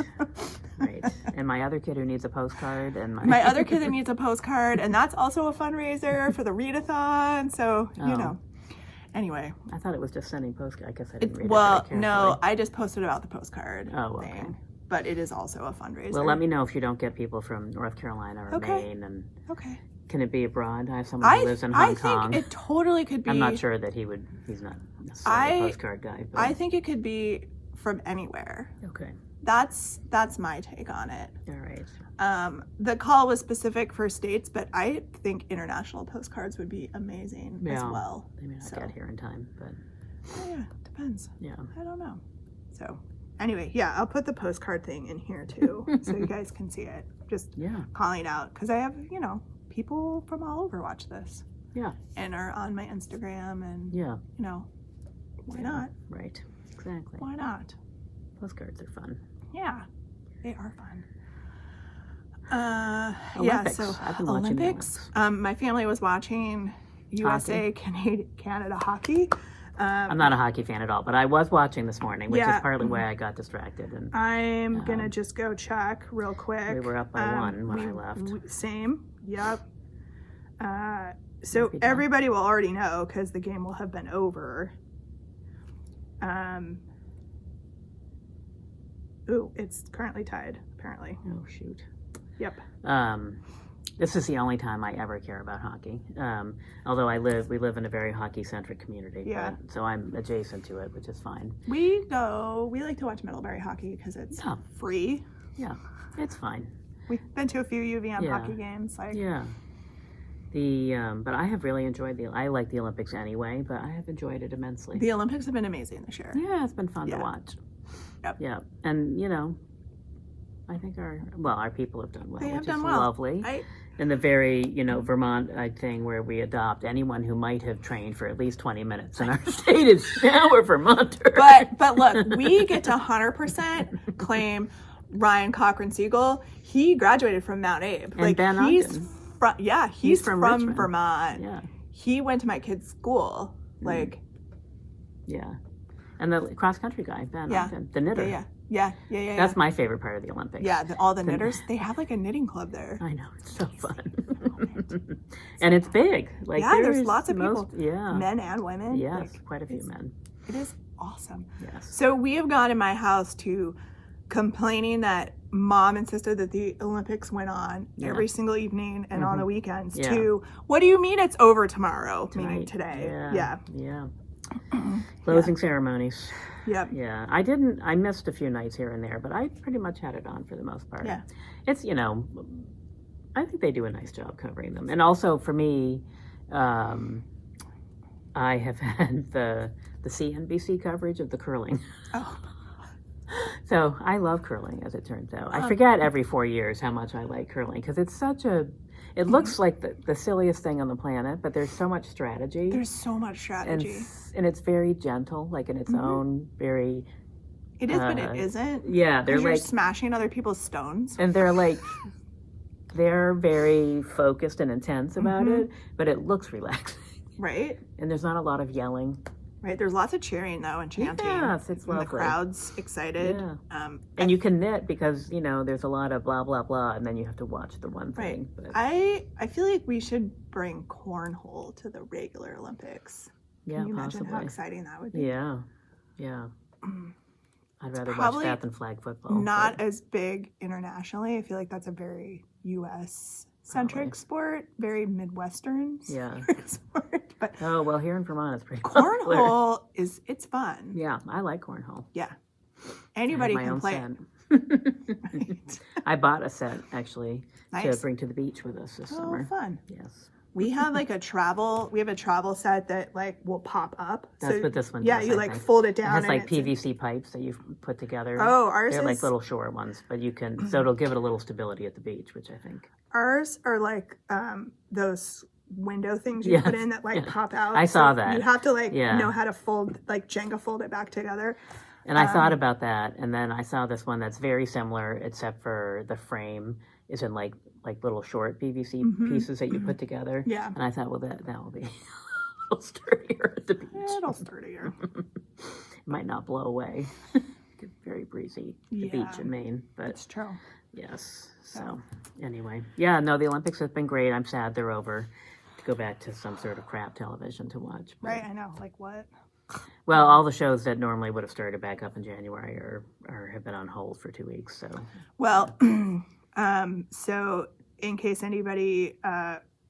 Right. And my other kid who needs a postcard, and My other kid that needs a postcard, and that's also a fundraiser for the readathon. So, you Oh. know. Anyway. I thought it was just sending postcards. I guess I didn't read Well, it very no, carefully. I just posted about the postcard Oh, okay. thing. But it is also a fundraiser. Well, let me know if you don't get people from North Carolina or Okay. Maine, and Okay. can it be abroad? I have someone who lives in Hong Kong. think it totally could be. I'm not sure that he's not necessarily a postcard guy. But I think it could be from anywhere. okay. That's my take on it. All right. The call was specific for states, but I think international postcards would be amazing as Yeah. well. They may not So- get here in time, but Oh, yeah, depends. yeah. I don't know. So, anyway, yeah, I'll put the postcard thing in here too, so you guys can see it. Just Yeah. calling out because I have, people from all over watch this Yeah. and are on my Instagram, and Yeah. why not? Right. Exactly. Why not? Postcards are fun. Yeah, they are fun. Olympics. So I've been watching the Olympics. My family was watching USA Canada hockey. I'm not a hockey fan at all, but I was watching this morning, which Yeah. is partly why I got distracted. And I'm gonna just go check real quick. we were up by 1 when I left. Same. Yep. So Maybe not. everybody will already know because the game will have been over. Ooh, it's currently tied, apparently. Oh shoot. Yep. This is the only time I ever care about hockey. Although we live in a very hockey-centric community. Yeah. So I'm adjacent to it, which is fine. We like to watch Middlebury hockey because it's Yeah. free. Yeah, it's fine. We've been to a few UVM Yeah. hockey games. Yeah. But I have really enjoyed I like the Olympics anyway, but I have enjoyed it immensely. The Olympics have been amazing this year. Yeah, it's been fun Yeah. to watch. Yep. Yeah, and I think our people have done well, They have which done is well. lovely. In the very, Vermont thing where we adopt anyone who might have trained for at least 20 minutes in our state is now a Vermonter. But look, we get to 100% claim Ryan Cochran Siegel. He graduated from Mount Abe. And Ben he's Ogden. he's from from Richmond. Vermont. Yeah, He went to my kid's school. yeah. And the cross-country guy, Ben Yeah. Ogden, the knitter. Yeah. That's my favorite part of the Olympics. Yeah, all the knitters, they have like a knitting club there. I know, it's so fun. And it's big. There's lots of people. Yeah. Men and women. Yes, quite a few men. It is awesome. Yes. So we have gone in my house to complaining that mom insisted that the Olympics went on every single evening and on the weekends Yeah. to, what do you mean it's over tomorrow? Meaning Right. today. Yeah. Closing ceremonies. Yep. Yeah. I missed a few nights here and there, but I pretty much had it on for the most part. Yeah. It's, I think they do a nice job covering them. And also for me, I have had the CNBC coverage of the curling. Oh. So I love curling, as it turns out. I forget every 4 years how much I like curling because it's it looks like the silliest thing on the planet, but there's so much strategy. There's so much strategy. And it's very gentle, like in its own very. It is, but it isn't. Yeah, they're 'Cause you're like, smashing other people's stones. and they're very focused and intense about it, but it looks relaxing. Right? And there's not a lot of yelling. Right. There's lots of cheering though and chanting. Yes, it's and lovely. the crowd's excited. Yeah. And you can knit because, there's a lot of blah, blah, blah, and then you have to watch the one Right. thing. But I feel like we should bring cornhole to the regular Olympics. yeah, Can you imagine possibly. how exciting that would be? Yeah. I'd rather watch probably that than flag football. Not but- as big internationally. I feel like that's a very U.S. centric Probably. sport, very Midwestern Yeah. sport. But Oh, well, here in Vermont it's pretty popular. cornhole it's fun. Yeah, I like cornhole. Yeah. I have Anybody my can own play. set. I bought a set actually to Nice. bring to the beach with us this Oh, summer. fun. Yes. We have like a travel set that like will pop up. That's what this one Yeah, does, you I like think. fold it It down. has and like it's in- PVC pipes that you put together. Oh, ours They're is like little short ones, but you can, so it'll give it a little stability at the beach, which I think. ours are like those window things you put Yes, in that like yeah. pop out. I saw So that. You have to like Yeah. know how to fold like Jenga fold it back together. And I thought about that, and then I saw this one that's very similar, except for the frame is in like little short PVC pieces that you put together. Yeah. And I thought, well, that will be a little sturdier at the beach. It'll sturdier. It might not blow away. Get very breezy, the Yeah. beach in Maine, but It's true. yes. So anyway, yeah, no, the Olympics have been great. I'm sad they're over. To go back to some sort of crap television to watch. But, Right, I know. Like what? well, all the shows that normally would have started back up in January or have been on hold for 2 weeks. So Well, so in case anybody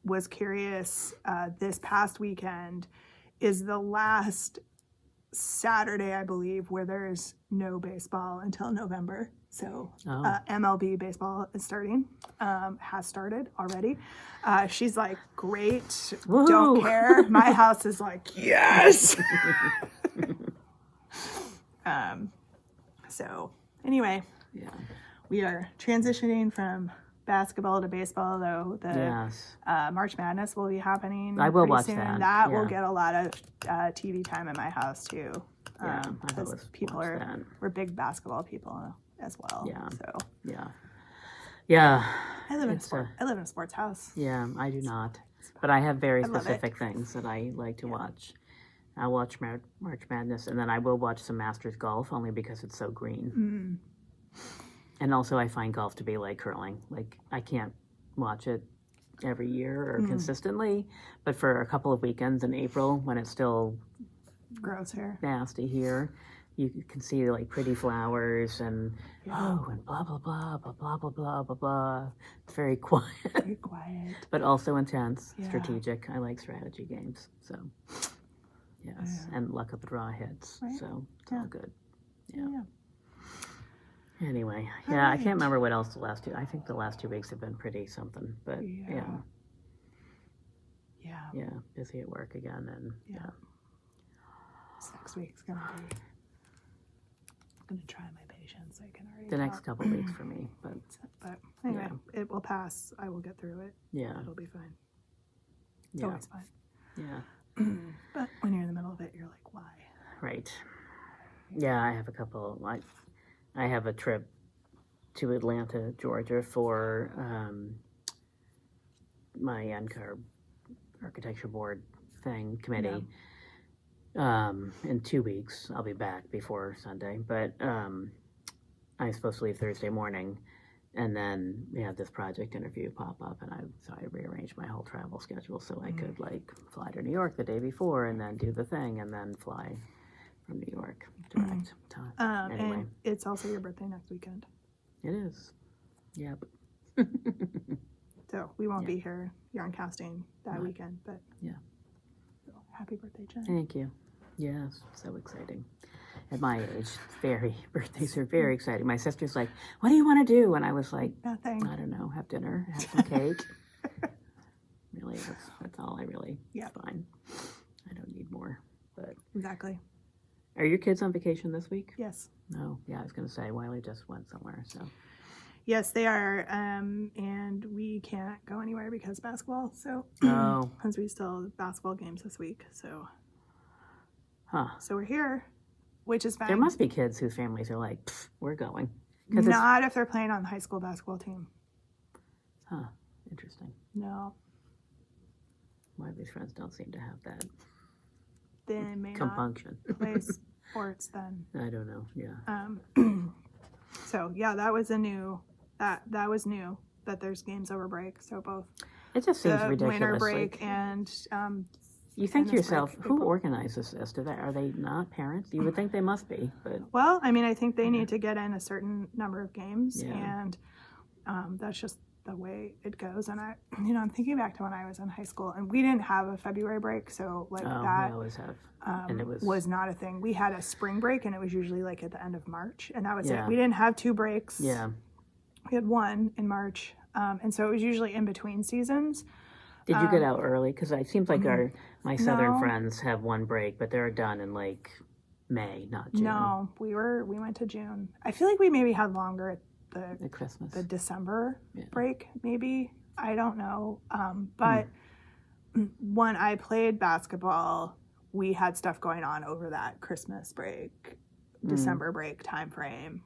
was curious, this past weekend is the last Saturday, I believe, where there's no baseball until November. So MLB baseball is starting, has started already. She's like, great, Woohoo. don't care. My house is like, yes. So anyway, yeah, we are transitioning from basketball to baseball, though the yes, March Madness will be happening. I will pretty watch soon. that, That will yeah. get a lot of TV time in my house too. yeah. I Because always people watch are that. we're big basketball people as well. Yeah. So Yeah, yeah, I live in It's I live in a sports house. yeah. I do not, but I have very love it. specific things that I like to watch. I'll watch March Madness, and then I will watch some Masters golf only because it's so green. And also, I find golf to be like curling. Like I can't watch it every year or consistently, but for a couple of weekends in April when it's still Gross here. nasty here, you can see like pretty flowers and and blah blah blah blah blah blah blah blah blah. It's very quiet, Very quiet. but also intense, Yeah. strategic. I like strategy games, so yes, and luck of the draw hits, Right. so it's Yeah. all good. Yeah. Anyway, All yeah, I right. can't remember what else the last two. I think the last 2 weeks have been pretty something, but Yeah. yeah, busy at work again, and yeah. This next week's gonna be. I'm gonna try my patience. I can already. The next tell. couple weeks for me, but But anyway, it will pass. I will get through it. yeah, It'll be fine. It's yeah, always fine. yeah. But when you're in the middle of it, you're like, why? Right. Yeah, I have a couple. I have a trip to Atlanta, Georgia for my NCAR architecture board committee. In 2 weeks, I'll be back before Sunday, but I'm supposed to leave Thursday morning, and then we had this project interview pop up, and I rearranged my whole travel schedule so I could like fly to New York the day before, and then do the thing, and then fly from New York direct. Anyway, And it's also your birthday next weekend. it is. Yep. So we won't be here yarn casting that weekend, but Yeah. so, happy birthday, Jen. Thank you. Yes, so exciting. At my age, birthdays are very exciting. My sister's like, "What do you want to do?" And I was like, Nothing. I don't know, have dinner, have some cake. Really, that's all I really. Yeah. It's fine. I don't need more. But Exactly. are your kids on vacation this week? Yes. No. Yeah, I was going to say Wiley just went somewhere. So Yes, they are. And we can't go anywhere because basketball. So, oh, because we still have basketball games this week. So huh. we're here, which is fine. There must be kids whose families are like, "Pfft, we're going." 'Cause it's Not if they're playing on the high school basketball team. huh. Interesting. No, Wiley's friends don't seem to have that they may not compunction. play sports then. I don't know. Yeah. So yeah, that was a new. That was new. That there's games over break. So both It just seems the ridiculous. winter like- break and You think to tennis yourself, break, who April. organizes this? Are they not parents? You would think they must be, but well, I mean, I think they need to get in a certain number of games, Yeah. and that's just the way it goes. And I'm thinking back to when I was in high school, and we didn't have a February break, so like we that always have. And it was, was not a thing. We had a spring break, and it was usually like at the end of March, and that was Yeah. it. We didn't have two breaks. yeah, We had one in March, and so it was usually in between seasons. Did you get out early? Because it seems like my southern No. friends have one break, but they're done in like May, not June. No, we went to June. I feel like we maybe had longer at At Christmas. the December Yeah. break, maybe. I don't know. But when I played basketball, we had stuff going on over that Christmas break, December break time frame.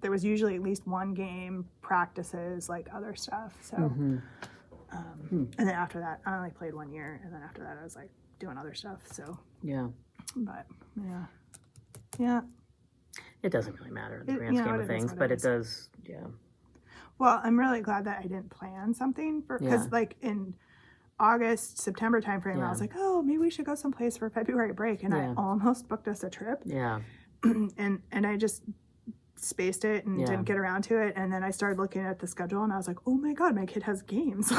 There was usually at least one game, practices, like other stuff. So, and then after that, I only played 1 year, and then after that, I was like doing other stuff. So, Yeah. but yeah. It doesn't really matter in the It- grand you know, scheme it of is things, what but it it is. does, yeah. Well, I'm really glad that I didn't plan something because, Yeah. like in August, September timeframe, I Yeah. was like, oh, maybe we should go someplace for February break, and Yeah. I almost booked us a trip, Yeah. and I just spaced it and Yeah. didn't get around to it, and then I started looking at the schedule, and I was like, oh my god, my kid has games.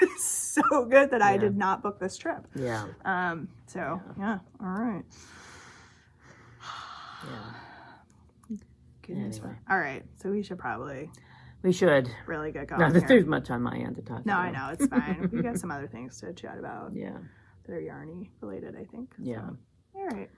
It's so good that I Yeah. did not book this trip. Yeah. So yeah, all right. Yeah. Goodness. Anyway. All right, so we should probably We should. really get going Not that here. there's much on my end to talk No, about. I know, it's fine. We got some other things to chat about Yeah. that are yarny related, I think. Yeah. So, all right.